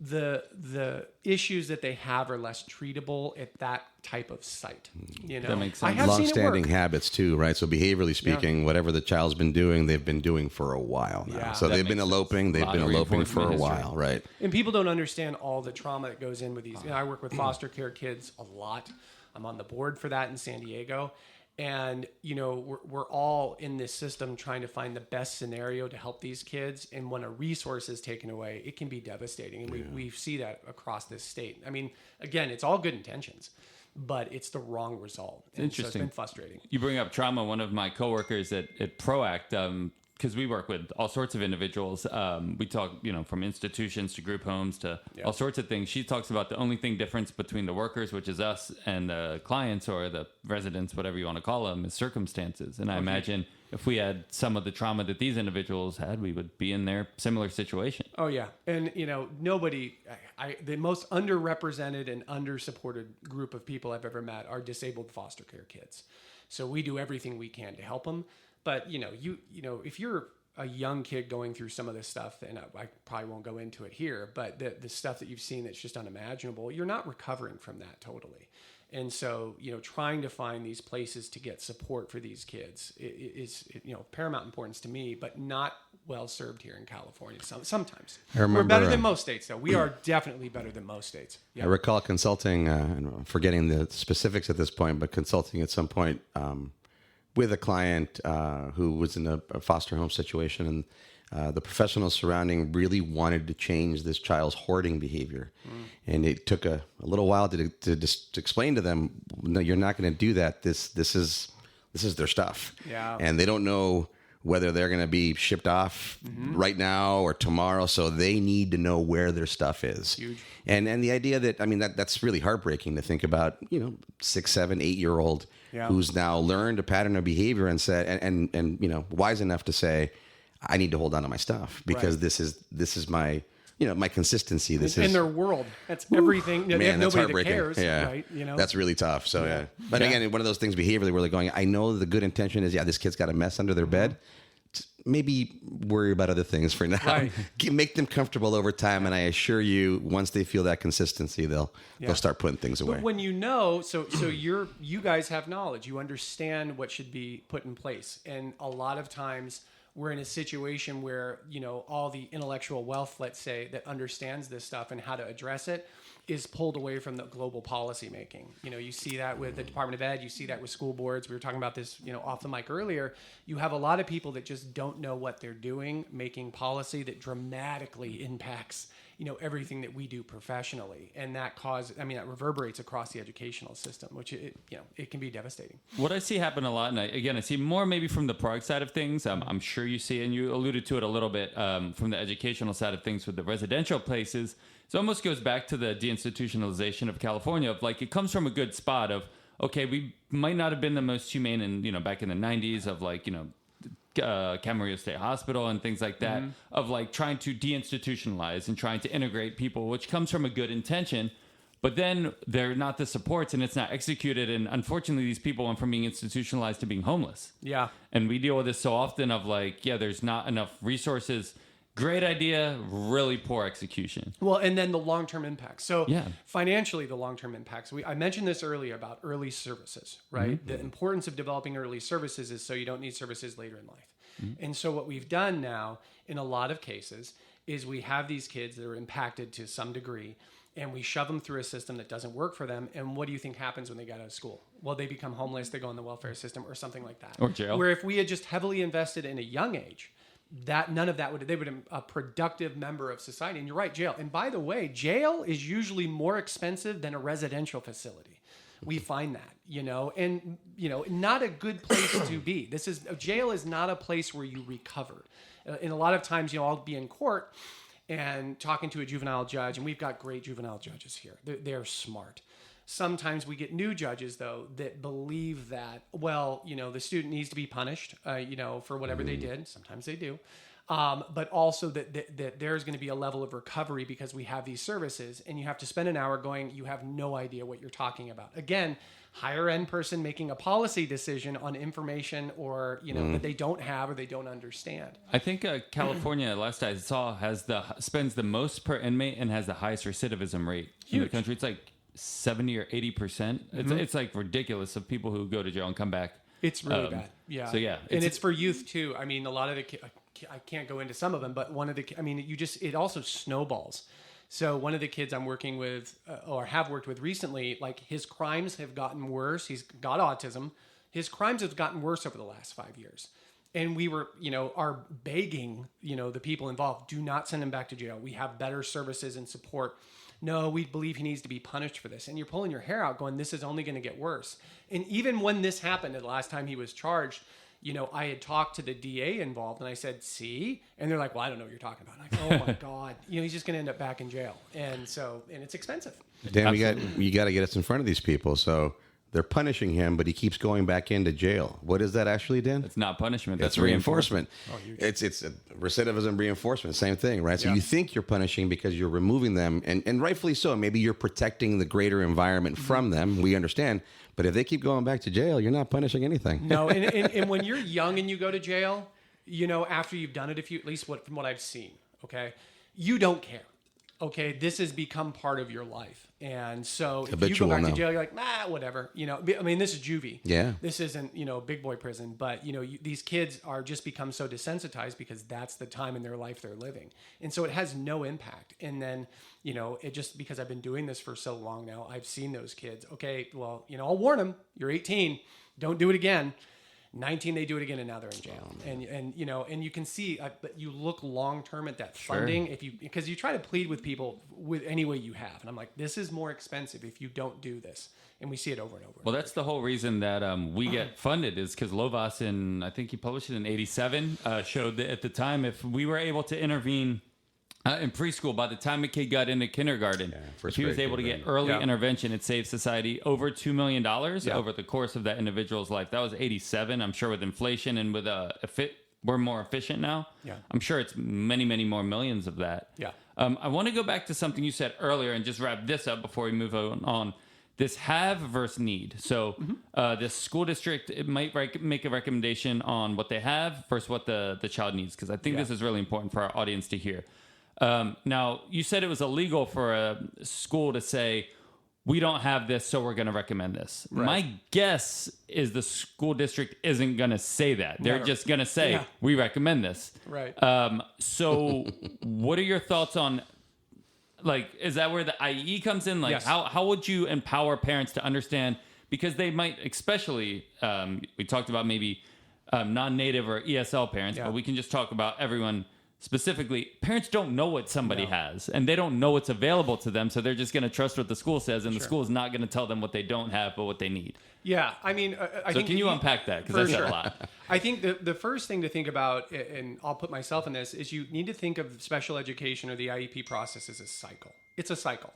the issues that they have are less treatable at that type of site. You know, That makes sense. I have seen it Long-standing work. habits too, right? So behaviorally speaking, whatever the child's been doing, they've been doing for a while now. Yeah. So That they've been makes eloping. sense. They've been Lot of eloping for a reinforcement while, right? And people don't understand all the trauma that goes in with these. You know, I work with foster care kids a lot. I'm on the board for that in San Diego. And, you know, we're all in this system trying to find the best scenario to help these kids. And when a resource is taken away, it can be devastating. And we see that across this state. I mean, again, it's all good intentions, but it's the wrong result. And Interesting. So it's been frustrating. You bring up trauma. One of my coworkers at ProAct, because we work with all sorts of individuals. We talk, you know, from institutions to group homes to all sorts of things. She talks about the only thing difference between the workers, which is us, and the clients or the residents, whatever you want to call them, is circumstances. And I imagine if we had some of the trauma that these individuals had, we would be in their similar situation. Oh yeah, and you know, the most underrepresented and undersupported group of people I've ever met are disabled foster care kids. So we do everything we can to help them. But you know, if you're a young kid going through some of this stuff, and I probably won't go into it here, but the stuff that you've seen that's just unimaginable, you're not recovering from that totally. And so, you know, trying to find these places to get support for these kids is you know, paramount importance to me, but not well served here in California. Sometimes we're better than most states, though. We are definitely better than most states. Yeah. I recall consulting, and forgetting the specifics at this point, but consulting at some point with a client who was in a foster home situation, and the professionals surrounding really wanted to change this child's hoarding behavior. And it took a little while to just explain to them, no, you're not going to do that. This is their stuff. Yeah. And they don't know whether they're going to be shipped off right now or tomorrow. So they need to know where their stuff is. Huge. And the idea that, I mean, that's really heartbreaking to think about, you know, 6, 7, 8-year-old who's now learned a pattern of behavior and said, and you know, wise enough to say, I need to hold on to my stuff because this is my, you know, my consistency. This is in their world. That's everything. You know, they have that's nobody that heartbreaking. cares, Yeah. right? You know, That's really tough. So yeah. But again, one of those things behaviorally where they're going, I know the good intention is, this kid's got a mess under their bed. Maybe worry about other things for now. Right. Make them comfortable over time, and I assure you, once they feel that consistency, they'll start putting things away. But when you know, so you guys have knowledge. You understand what should be put in place, and a lot of times we're in a situation where, you know, all the intellectual wealth, let's say, that understands this stuff and how to address it is pulled away from the global policy making. You know, you see that with the Department of Ed, you see that with school boards. We were talking about this, you know, off the mic earlier. You have a lot of people that just don't know what they're doing, making policy that dramatically impacts, you know, everything that we do professionally. And that that reverberates across the educational system, which it can be devastating. What I see happen a lot, and I see more maybe from the product side of things. I'm sure you see, and you alluded to it a little bit from the educational side of things with the residential places. So it almost goes back to the deinstitutionalization of California. Of like, it comes from a good spot of, okay, we might not have been the most humane in, you know, back in the 90s of like, you know, Camarillo State Hospital and things like that, of like trying to deinstitutionalize and trying to integrate people, which comes from a good intention. But then they're not the supports and it's not executed. And unfortunately, these people went from being institutionalized to being homeless. Yeah. And we deal with this so often of like, there's not enough resources. Great idea, really poor execution. Well, and then the long-term impacts. So financially, the long-term impacts. I mentioned this earlier about early services, right? The importance of developing early services is so you don't need services later in life. And so what we've done now in a lot of cases is we have these kids that are impacted to some degree and we shove them through a system that doesn't work for them. And what do you think happens when they get out of school? Well, they become homeless, they go in the welfare system or something like that. Or jail. Where if we had just heavily invested in a young age, none of that they would be a productive member of society. And you're right, jail. And by the way, jail is usually more expensive than a residential facility. We find that, you know, and, you know, not a good place to be. Jail is not a place where you recover. And a lot of times, you know, I'll be in court and talking to a juvenile judge, and we've got great juvenile judges here. They're smart. Sometimes we get new judges, though, that believe that, well, the student needs to be punished, for whatever they did. Sometimes they do. But also that there's going to be a level of recovery because we have these services, and you have to spend an hour going, you have no idea what you're talking about. Again, higher end person making a policy decision on information or, that they don't have or they don't understand. I think California, last I saw, spends the most per inmate and has the highest recidivism rate in the country. It's like 70 or 80%. It's like ridiculous of people who go to jail and come back. It's really bad. Yeah. So yeah, and it's for youth too. I mean, a lot of the I can't go into some of them, but it also snowballs. So one of the kids I'm working with or have worked with recently, like his crimes have gotten worse. He's got autism. His crimes have gotten worse over the last 5 years. And we were, are begging, the people involved, do not send him back to jail. We have better services and support. No, we believe he needs to be punished for this. And you're pulling your hair out going, this is only going to get worse. And even when this happened, the last time he was charged, I had talked to the DA involved and I said, see? And they're like, well, I don't know what you're talking about. I'm like, oh my God, he's just going to end up back in jail. And it's expensive. Dan, you got to get us in front of these people. So they're punishing him, but he keeps going back into jail. What is that actually, Dan? It's not punishment. That's reinforcement. It's a recidivism reinforcement. Same thing, right? So you think you're punishing because you're removing them, and rightfully so. Maybe you're protecting the greater environment from them. We understand. But if they keep going back to jail, you're not punishing anything. No, and when you're young and you go to jail, after you've done it at least from what I've seen, okay, you don't care. Okay, this has become part of your life. And so if you go back to jail, you're like, whatever. This is juvie. Yeah. This isn't, big boy prison. But, these kids are just become so desensitized because that's the time in their life they're living. And so it has no impact. And then, it just because I've been doing this for so long now, I've seen those kids. Okay, well, I'll warn them. You're 18. Don't do it again. 19, they do it again, and now they're in jail. And you can see, but you look long term at that funding because you try to plead with people with any way you have, and I'm like, this is more expensive if you don't do this, and we see it over and over. Well, that's the whole reason that we get funded is because Lovas, I think he published it in '87, showed that at the time if we were able to intervene in preschool, by the time a kid got into kindergarten, if he was able to get early intervention, it saved society over $2 million over the course of that individual's life. That was 87. I'm sure with inflation and with we're more efficient now. Yeah. I'm sure it's many, many more millions of that. Yeah. I want to go back to something you said earlier and just wrap this up before we move on. This have versus need. So this school district, it might make a recommendation on what they have versus what the child needs, because I think this is really important for our audience to hear. Now, you said it was illegal for a school to say, we don't have this, so we're going to recommend this. Right. My guess is the school district isn't going to say that. They're just going to say, we recommend this. Right. So what are your thoughts on, is that where the IE comes in? How would you empower parents to understand? Because they might, especially, we talked about maybe non-native or ESL parents, but we can just talk about everyone. Specifically, parents don't know what somebody has, and they don't know what's available to them, so they're just going to trust what the school says, and the school is not going to tell them what they don't have, but what they need. Yeah, I think... can you unpack that? Because I said a lot. I think the first thing to think about, and I'll put myself in this, is you need to think of special education or the IEP process as a cycle. It's a cycle.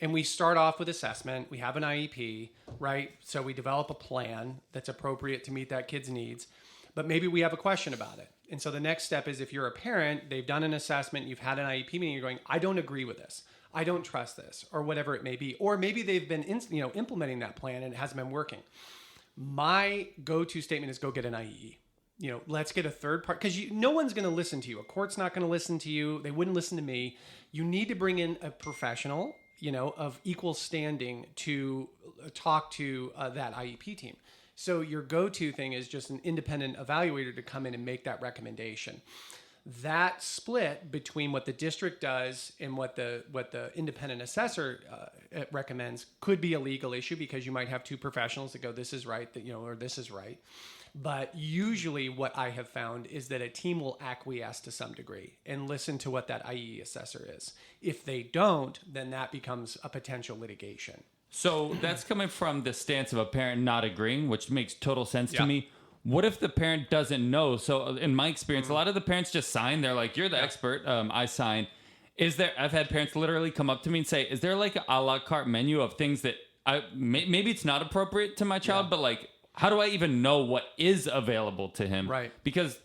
And we start off with assessment. We have an IEP, right? So we develop a plan that's appropriate to meet that kid's needs. But maybe we have a question about it. And so the next step is if you're a parent, they've done an assessment, you've had an IEP meeting, you're going, I don't agree with this. I don't trust this, or whatever it may be. Or maybe they've been implementing that plan and it hasn't been working. My go-to statement is go get an IE. Let's get a third part, because no one's going to listen to you. A court's not going to listen to you. They wouldn't listen to me. You need to bring in a professional, of equal standing to talk to that IEP team. So your go-to thing is just an independent evaluator to come in and make that recommendation. That split between what the district does and what the independent assessor recommends could be a legal issue, because you might have two professionals that go, this is right, or this is right. But usually what I have found is that a team will acquiesce to some degree and listen to what that IE assessor is. If they don't, then that becomes a potential litigation. So that's coming from the stance of a parent not agreeing, which makes total sense to me. What if the parent doesn't know? So in my experience, a lot of the parents just sign. They're like, you're the expert. I sign. I've had parents literally come up to me and say, is there like a la carte menu of things that maybe it's not appropriate to my child, but like, how do I even know what is available to him? Right. Because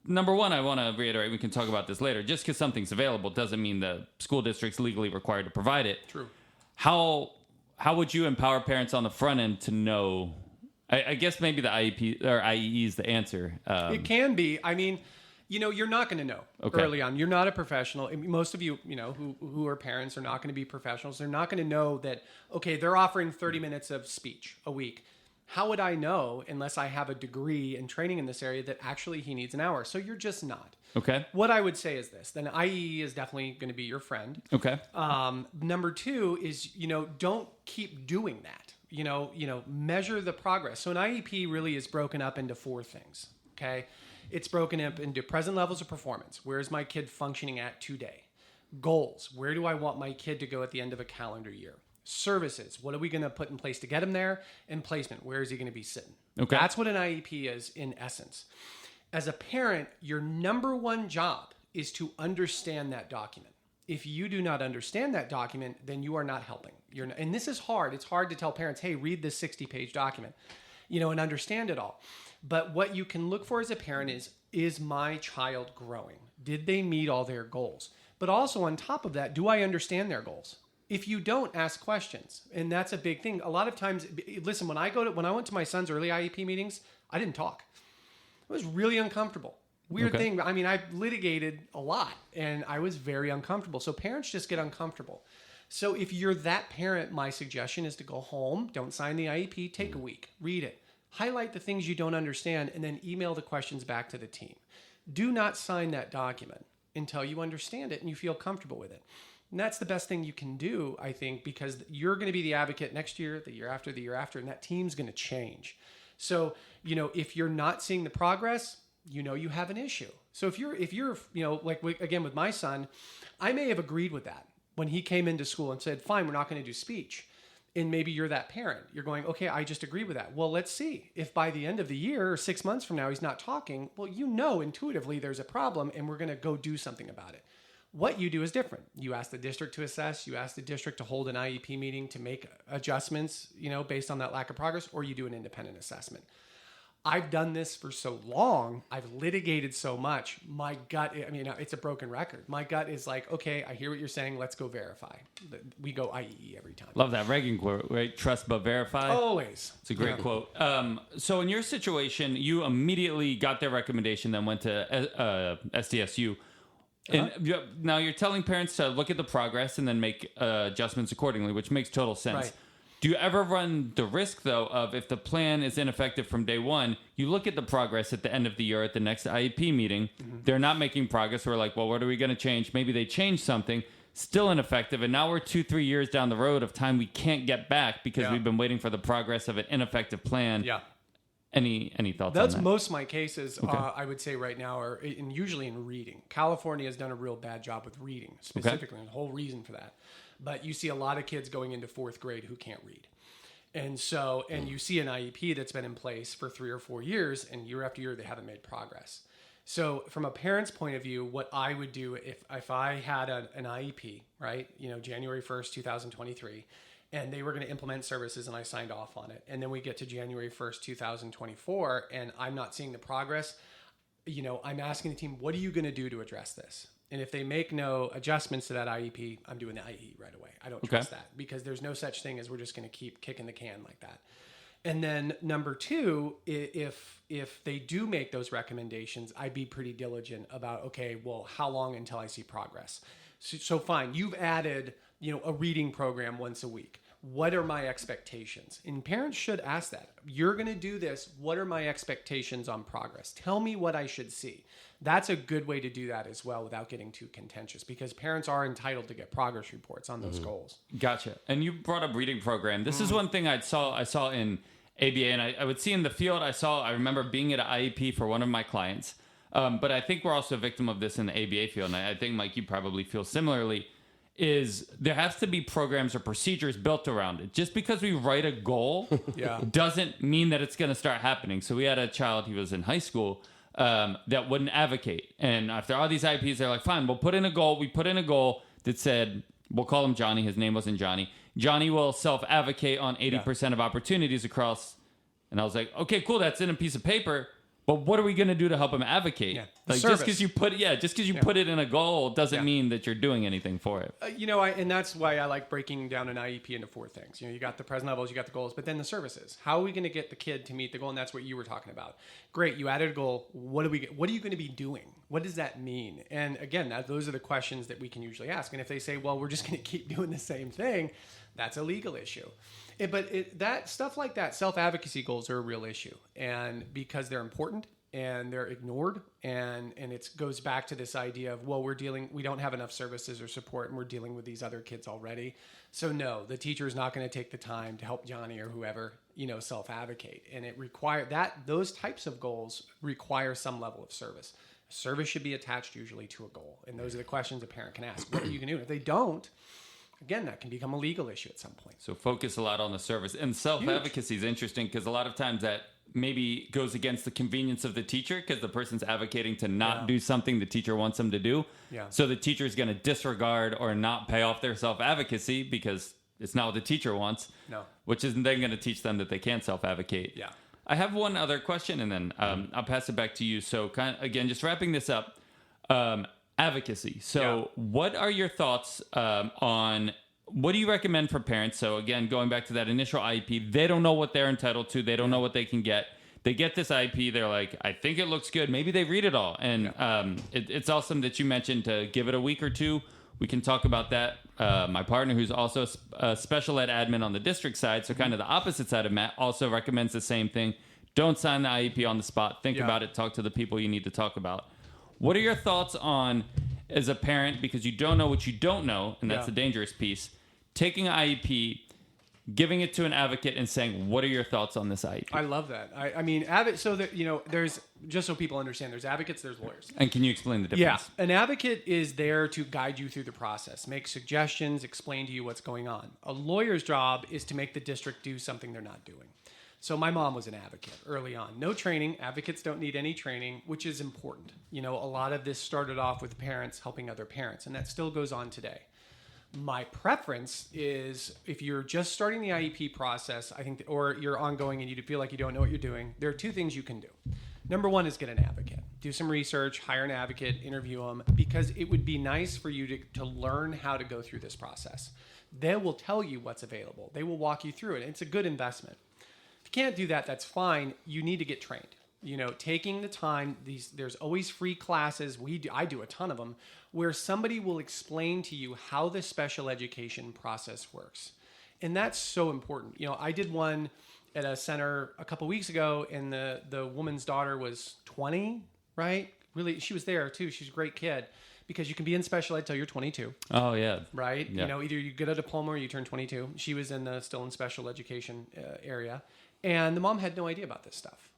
number one, I want to reiterate, we can talk about this later. Just because something's available doesn't mean the school district's legally required to provide it. True. How would you empower parents on the front end to know? I guess maybe the IEP or IEE is the answer. It can be. I mean, you're not going to know early on. You're not a professional. I mean, most of you, who are parents are not going to be professionals. They're not going to know that, okay, they're offering 30 minutes of speech a week. How would I know, unless I have a degree and training in this area, that actually he needs an hour? So you're just not. Okay. What I would say is this. Then IEE is definitely going to be your friend. Okay. Number two is, don't keep doing that. Measure the progress. So an IEP really is broken up into 4 things. Okay. It's broken up into present levels of performance. Where is my kid functioning at today? Goals. Where do I want my kid to go at the end of a calendar year? Services. What are we going to put in place to get him there? And placement. Where is he going to be sitting? Okay. That's what an IEP is in essence. As a parent, your number one job is to understand that document. If you do not understand that document, then you are not helping. And this is hard. It's hard to tell parents, hey, read this 60-page document, and understand it all. But what you can look for as a parent is my child growing? Did they meet all their goals? But also on top of that, do I understand their goals? If you don't, ask questions. And that's a big thing. A lot of times, listen, when I went to my son's early IEP meetings, I didn't talk. I was really uncomfortable. Weird thing. I mean, I litigated a lot and I was very uncomfortable. So parents just get uncomfortable. So if you're that parent, my suggestion is to go home, don't sign the IEP, take a week, read it, highlight the things you don't understand, and then email the questions back to the team. Do not sign that document until you understand it and you feel comfortable with it. And that's the best thing you can do, I think, because you're going to be the advocate next year, the year after, and that team's going to change. So, if you're not seeing the progress, you have an issue. So if you're, like again with my son, I may have agreed with that when he came into school and said, fine, we're not going to do speech. And maybe you're that parent. You're going, okay, I just agree with that. Well, let's see. If by the end of the year or 6 months from now, he's not talking, well, intuitively there's a problem and we're going to go do something about it. What you do is different. You ask the district to assess, you ask the district to hold an IEP meeting to make adjustments, based on that lack of progress, or you do an independent assessment. I've done this for so long. I've litigated so much. My gut, it's a broken record. My gut is like, okay, I hear what you're saying. Let's go verify. We go IEE every time. Love that Reagan quote, right? Trust but verify. Always. It's a great quote. So in your situation, you immediately got their recommendation, then went to SDSU. And now you're telling parents to look at the progress and then make adjustments accordingly, which makes total sense. Right. Do you ever run the risk, though, of if the plan is ineffective from day one, you look at the progress at the end of the year at the next IEP meeting, they're not making progress, we're like, well, what are we going to change? Maybe they change something, still ineffective, and now we're 2-3 years down the road of time we can't get back because we've been waiting for the progress of an ineffective plan. Yeah. Any thoughts on That's that? most of my cases, I would say right now, are usually in reading. California has done a real bad job with reading, specifically, and the whole reason for that. But you see a lot of kids going into 4th grade who can't read. And so, you see an IEP that's been in place for 3 or 4 years, and year after year, they haven't made progress. So from a parent's point of view, what I would do if I had an IEP, right, January 1st, 2023, and they were going to implement services and I signed off on it. And then we get to January 1st, 2024, and I'm not seeing the progress. I'm asking the team, what are you going to do to address this? And if they make no adjustments to that IEP, I'm doing the IE right away. I don't trust that because there's no such thing as we're just going to keep kicking the can like that. And then number 2, if they do make those recommendations, I'd be pretty diligent about, okay, well, how long until I see progress? So fine, you've added, a reading program once a week. What are my expectations? And parents should ask that. You're going to do this. What are my expectations on progress? Tell me what I should see. That's a good way to do that as well without getting too contentious because parents are entitled to get progress reports on those goals. Gotcha. And you brought up reading program. This is one thing I saw in ABA, and I would see in the field. I remember being at an IEP for one of my clients. But I think we're also a victim of this in the ABA field, and I think, Mike, you probably feel similarly, is there has to be programs or procedures built around it. Just because we write a goal doesn't mean that it's going to start happening. So we had a child, he was in high school, that wouldn't advocate. And after all these IEPs, they're like, fine, we'll put in a goal. We put in a goal that said, we'll call him Johnny. His name wasn't Johnny. Johnny will self-advocate on 80% of opportunities across. And I was like, okay, cool. That's in a piece of paper. But what are we going to do to help him advocate? Yeah. Like just because you put it in a goal doesn't mean that you're doing anything for it. And that's why I like breaking down an IEP into 4 things. You got the present levels, you got the goals, but then the services. How are we going to get the kid to meet the goal? And that's what you were talking about. Great, you added a goal. What are you going to be doing? What does that mean? And again, those are the questions that we can usually ask. And if they say, well, we're just going to keep doing the same thing, that's a legal issue. That stuff like that, self-advocacy goals are a real issue, and because they're important and they're ignored, and it goes back to this idea of, well, we don't have enough services or support, and we're dealing with these other kids already. So no, the teacher is not going to take the time to help Johnny or whoever, self-advocate, and those types of goals require some level of service. Service should be attached usually to a goal, and those are the questions a parent can ask. What are you going to do? And if they don't, again, that can become a legal issue at some point. So focus a lot on the service. And self-advocacy is interesting because a lot of times that maybe goes against the convenience of the teacher because the person's advocating to not do something the teacher wants them to do. Yeah. So the teacher is going to disregard or not pay off their self-advocacy because it's not what the teacher wants, which is then going to teach them that they can't self-advocate. Yeah. I have one other question, and then I'll pass it back to you. So again, just wrapping this up, advocacy. So what are your thoughts on what do you recommend for parents? So again, going back to that initial IEP, they don't know what they're entitled to. They don't know what they can get. They get this IEP. They're like, I think it looks good. Maybe they read it all. And it's awesome that you mentioned to give it a week or two. We can talk about that. My partner, who's also a special ed admin on the district side, so kind of the opposite side of Matt, also recommends the same thing. Don't sign the IEP on the spot. Think about it. Talk to the people you need to talk about. What are your thoughts on, as a parent, because you don't know what you don't know, and that's the dangerous piece, taking an IEP, giving it to an advocate, and saying, what are your thoughts on this IEP? I love that. I mean, so that, there's, just so people understand, there's advocates, there's lawyers. And can you explain the difference? Yeah. An advocate is there to guide you through the process, make suggestions, explain to you what's going on. A lawyer's job is to make the district do something they're not doing. So my mom was an advocate early on. No training. Advocates don't need any training, which is important. A lot of this started off with parents helping other parents, and that still goes on today. My preference is if you're just starting the IEP process, I think, or you're ongoing and you feel like you don't know what you're doing, there are 2 things you can do. Number 1 is get an advocate. Do some research, hire an advocate, interview them, because it would be nice for you to learn how to go through this process. They will tell you what's available. They will walk you through it. It's a good investment. If you can't do that, that's fine. You need to get trained. Taking the time, there's always free classes. I do a ton of them, where somebody will explain to you how the special education process works. And that's so important. I did one at a center a couple weeks ago, and the woman's daughter was 20, right? Really, she was there too. She's a great kid, because you can be in special ed till you're 22. Oh, yeah. Right? Yeah. Either you get a diploma or you turn 22. She was still in special education area. And the mom had no idea about this stuff.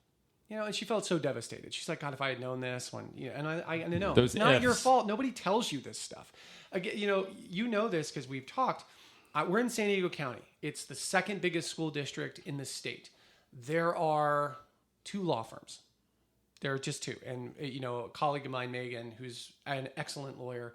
And she felt so devastated. She's like, God, if I had known this when, and I know Those it's not ifs. your fault. Nobody tells you this stuff. Again, this because we've talked. We're in San Diego County. It's the 2nd biggest school district in the state. There are 2 law firms. There are just 2. And, a colleague of mine, Megan, who's an excellent lawyer,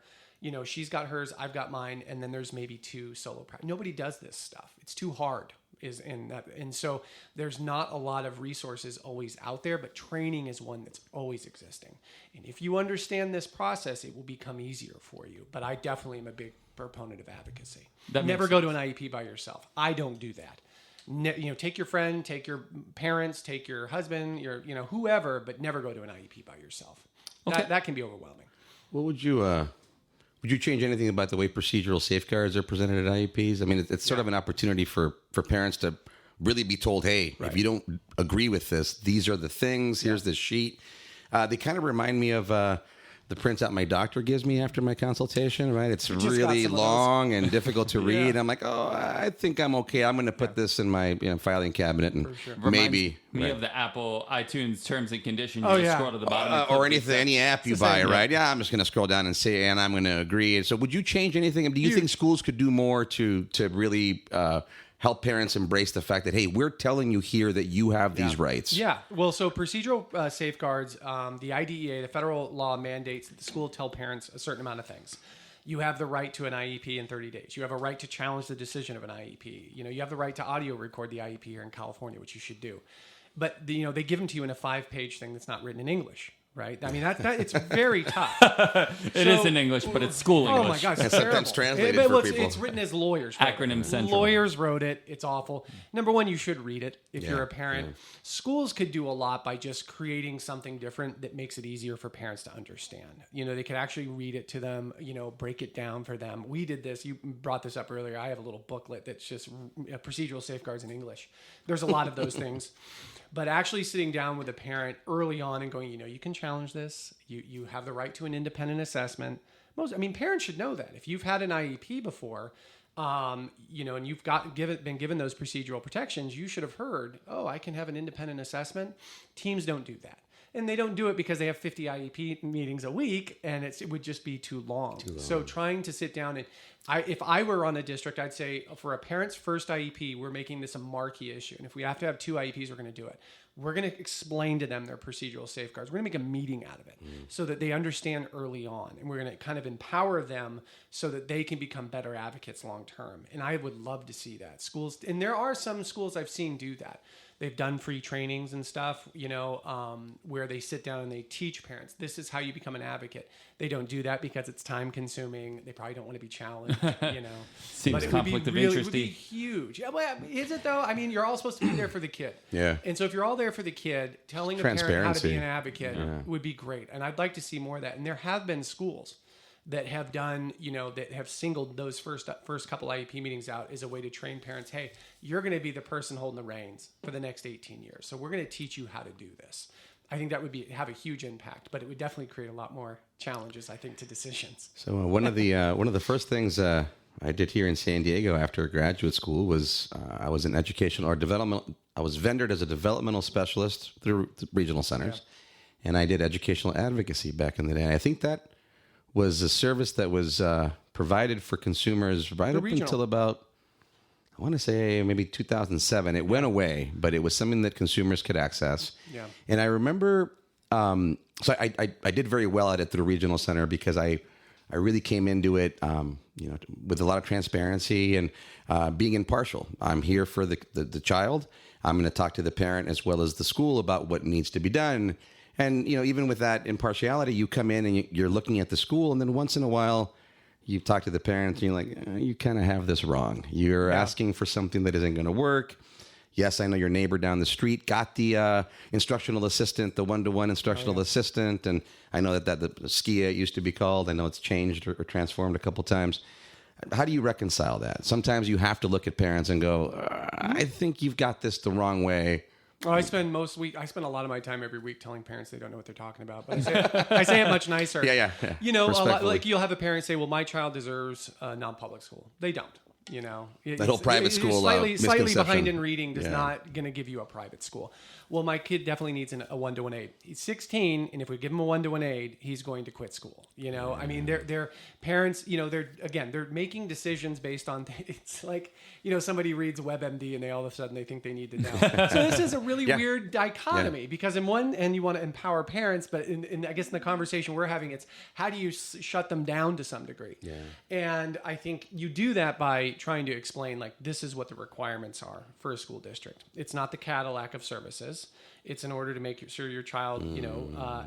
she's got hers, I've got mine, and then there's maybe 2 solo practice. Nobody does this stuff. It's too hard. And so there's not a lot of resources always out there, but training is one that's always existing. And if you understand this process, it will become easier for you. But I definitely am a big proponent of advocacy. Never go to an IEP by yourself. I don't do that. Take your friend, take your parents, take your husband, whoever, but never go to an IEP by yourself. Okay. That can be overwhelming. What would you change anything about the way procedural safeguards are presented at IEPs? I mean, it's sort of an opportunity for parents to really be told, hey, if you don't agree with this, these are the things, here's the sheet. They kind of remind me of the printout my doctor gives me after my consultation, right? It's really long and difficult to read. I'm like, I think I'm okay. I'm going to put this in my filing cabinet and maybe... Me of the Apple iTunes terms and conditions. You just scroll to the bottom. Or any app you buy, right? Yeah, I'm just going to scroll down and say, and I'm going to agree. So would you change anything? Do you think schools could do more to really help parents embrace the fact that, hey, we're telling you here that you have these rights? Yeah. Well, so procedural safeguards, the IDEA, the federal law mandates that the school tell parents a certain amount of things. You have the right to an IEP in 30 days. You have a right to challenge the decision of an IEP. You have the right to audio record the IEP here in California, which you should do. But they give them to you in a 5-page thing that's not written in English. Right? I mean, that it's very tough. It is in English, but it's school English. Oh my gosh, And it's sometimes terrible. translated for people. It's written as lawyers. Wrote Acronym it. central. Lawyers wrote it. It's awful. Number one, you should read it if Yeah, you're a parent. Schools could do a lot by just creating something different that makes it easier for parents to understand. They could actually read it to them, break it down for them. We did this. You brought this up earlier. I have a little booklet that's just procedural safeguards in English. There's a lot of those things. But actually sitting down with a parent early on and going, you can challenge this. You have the right to an independent assessment. Parents should know that. If you've had an IEP before, and you've been given those procedural protections, you should have heard, I can have an independent assessment. Teams don't do that. And they don't do it because they have 50 IEP meetings a week, and it would just be too long. So trying to sit down and if I were on a district, I'd say for a parent's first IEP, we're making this a marquee issue. And if we have to have 2 IEPs, we're going to do it. We're going to explain to them their procedural safeguards. We're going to make a meeting out of it so that they understand early on. And we're going to kind of empower them so that they can become better advocates long term. And I would love to see that. Schools, and there are some schools I've seen do that. They've done free trainings and stuff, where they sit down and they teach parents, this is how you become an advocate. They don't do that because it's time consuming. They probably don't want to be challenged, Seems but it conflict would be of interest. It would be huge. Yeah, well, is it though? I mean, you're all supposed to be there for the kid. Yeah. And so if you're all there for the kid, telling a parent how to Transparency. be an advocate would be great. And I'd like to see more of that. And there have been schools that have done, that have singled those first couple IEP meetings out as a way to train parents. Hey, you're going to be the person holding the reins for the next 18 years. So we're going to teach you how to do this. I think that would have a huge impact, but it would definitely create a lot more challenges, I think, to decisions. So one of the first things I did here in San Diego after graduate school was I was in educational or development. I was vendored as a developmental specialist through the regional centers, and I did educational advocacy back in the day. I think that was a service that was provided for consumers right up until about, I want to say maybe 2007. It went away, but it was something that consumers could access. Yeah. And I remember, so I did very well at it through the regional center because I really came into it, with a lot of transparency and being impartial. I'm here for the child. I'm going to talk to the parent as well as the school about what needs to be done. And, even with that impartiality, you come in and you're looking at the school, and then once in a while, you talk to the parents, and you're like, you kind of have this wrong. You're asking for something that isn't going to work. Yes, I know your neighbor down the street got the instructional assistant, the one-to-one instructional assistant, and I know that the SKIA used to be called. I know it's changed or transformed a couple times. How do you reconcile that? Sometimes you have to look at parents and go, I think you've got this the wrong way. Well, I spend a lot of my time every week telling parents they don't know what they're talking about. But I say it much nicer. Yeah. A lot, like you'll have a parent say, "Well, my child deserves a non-public school." They don't. That whole private school slightly misconception. behind in reading does not going to give you a private school. Well, my kid definitely needs a 1-to-1 aid. He's 16, and if we give him a 1-to-1 aid, he's going to quit school. Their parents, they're making decisions based on. It's like somebody reads WebMD and all of a sudden they think they need to know. So this is a really weird dichotomy because in one end you want to empower parents, but in I guess in the conversation we're having, it's how do you shut them down to some degree? Yeah. And I think you do that by trying to explain this is what the requirements are for a school district. It's not the Cadillac of services. It's in order to make sure your child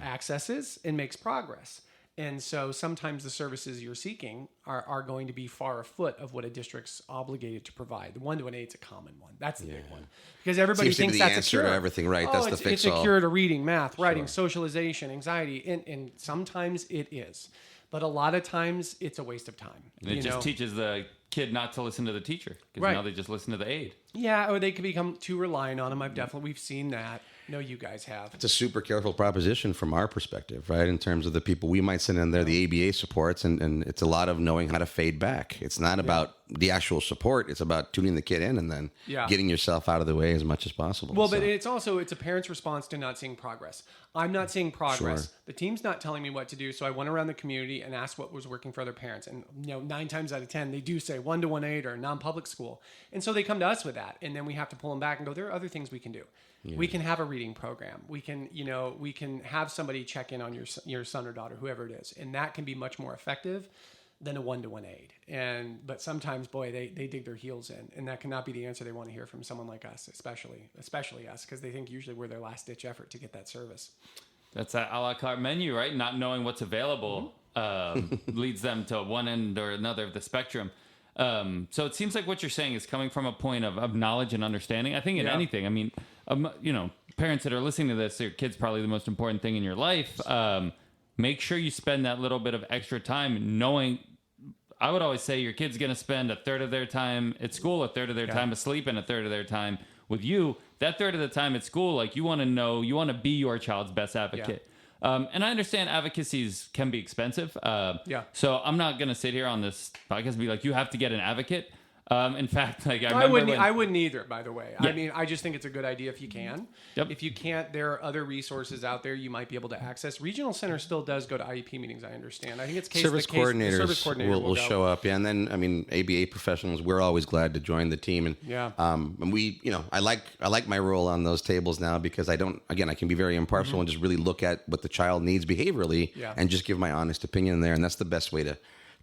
accesses and makes progress. And so sometimes the services you're seeking are going to be far afoot of what a district's obligated to provide. The 1-to-1 aid's a common one. That's the big one. Because everybody thinks that's a cure. To everything, right? That's the fix all. It's a cure to reading, math, writing, socialization, anxiety, and sometimes it is. But a lot of times it's a waste of time. And it just teaches the kid not to listen to the teacher because now they just listen to the aide. Yeah, or they can become too reliant on them. We've seen that. No, you guys have. It's a super careful proposition from our perspective, right? In terms of the people we might send in there, the ABA supports, and it's a lot of knowing how to fade back. It's not about the actual support. It's about tuning the kid in and then getting yourself out of the way as much as possible. Well, but it's a parent's response to not seeing progress. I'm not seeing progress. Sure. The team's not telling me what to do, so I went around the community and asked what was working for other parents. And 9 times out of 10, they do say 1-to-1 aid or non-public school. And so they come to us with that, and then we have to pull them back and go, there are other things we can do. Yeah. We can have a reading program. We can have somebody check in on your son or daughter, whoever it is, and that can be much more effective than a one-to-one aid. But sometimes, boy, they dig their heels in, and that cannot be the answer they want to hear from someone like us, especially us, because they think usually we're their last-ditch effort to get that service. That's that a la carte menu, right? Not knowing what's available leads them to one end or another of the spectrum. So it seems like what you're saying is coming from a point of knowledge and understanding. I think in anything, I mean, parents that are listening to this, your kid's probably the most important thing in your life. Make sure you spend that little bit of extra time knowing. I would always say your kid's going to spend a third of their time at school, a third of their time asleep, and a third of their time with you. That third of the time at school, like you want to be your child's best advocate. And I understand advocacies can be expensive. So I'm not going to sit here on this podcast and be like, you have to get an advocate. In fact, like I wouldn't either, by the way. Yeah. I mean, I just think it's a good idea if you can. Yep. If you can't, there are other resources out there you might be able to access. Regional Center still does go to IEP meetings, I understand. I think it's service coordinators will show up. Yeah, and then, I mean, ABA professionals, we're always glad to join the team. And and we, I like my role on those tables now because I can be very impartial and just really look at what the child needs behaviorally and just give my honest opinion there. And that's the best way to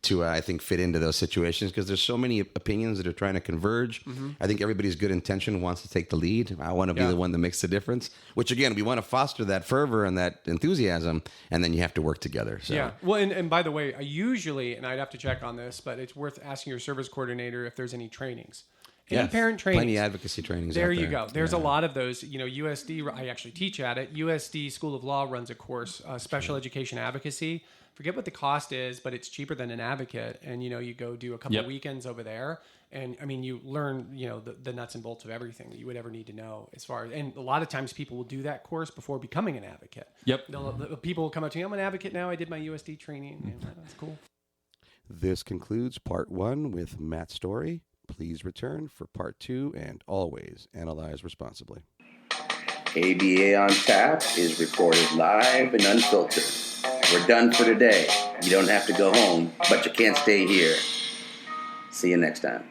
I think, fit into those situations because there's so many opinions that are trying to converge. I think everybody's good intention wants to take the lead. I want to be the one that makes the difference, which, again, we want to foster that fervor and that enthusiasm, and then you have to work together. So. Yeah. Well, and by the way, I usually, and I'd have to check on this, but it's worth asking your service coordinator if there's any trainings. Any parent trainings. Plenty advocacy trainings. There you go. There's a lot of those. USD, I actually teach at it. USD School of Law runs a course, Special Education Advocacy. Forget what the cost is, but it's cheaper than an advocate. And, you go do a couple of weekends over there. And, I mean, you learn, the nuts and bolts of everything that you would ever need to know as far as, and a lot of times people will do that course before becoming an advocate. People will come up to me, I'm an advocate now. I did my USD training. And that's cool. This concludes part 1 with Matt Storey. Please return for part 2 and always analyze responsibly. ABA on Tap is recorded live and unfiltered. We're done for today. You don't have to go home, but you can't stay here. See you next time.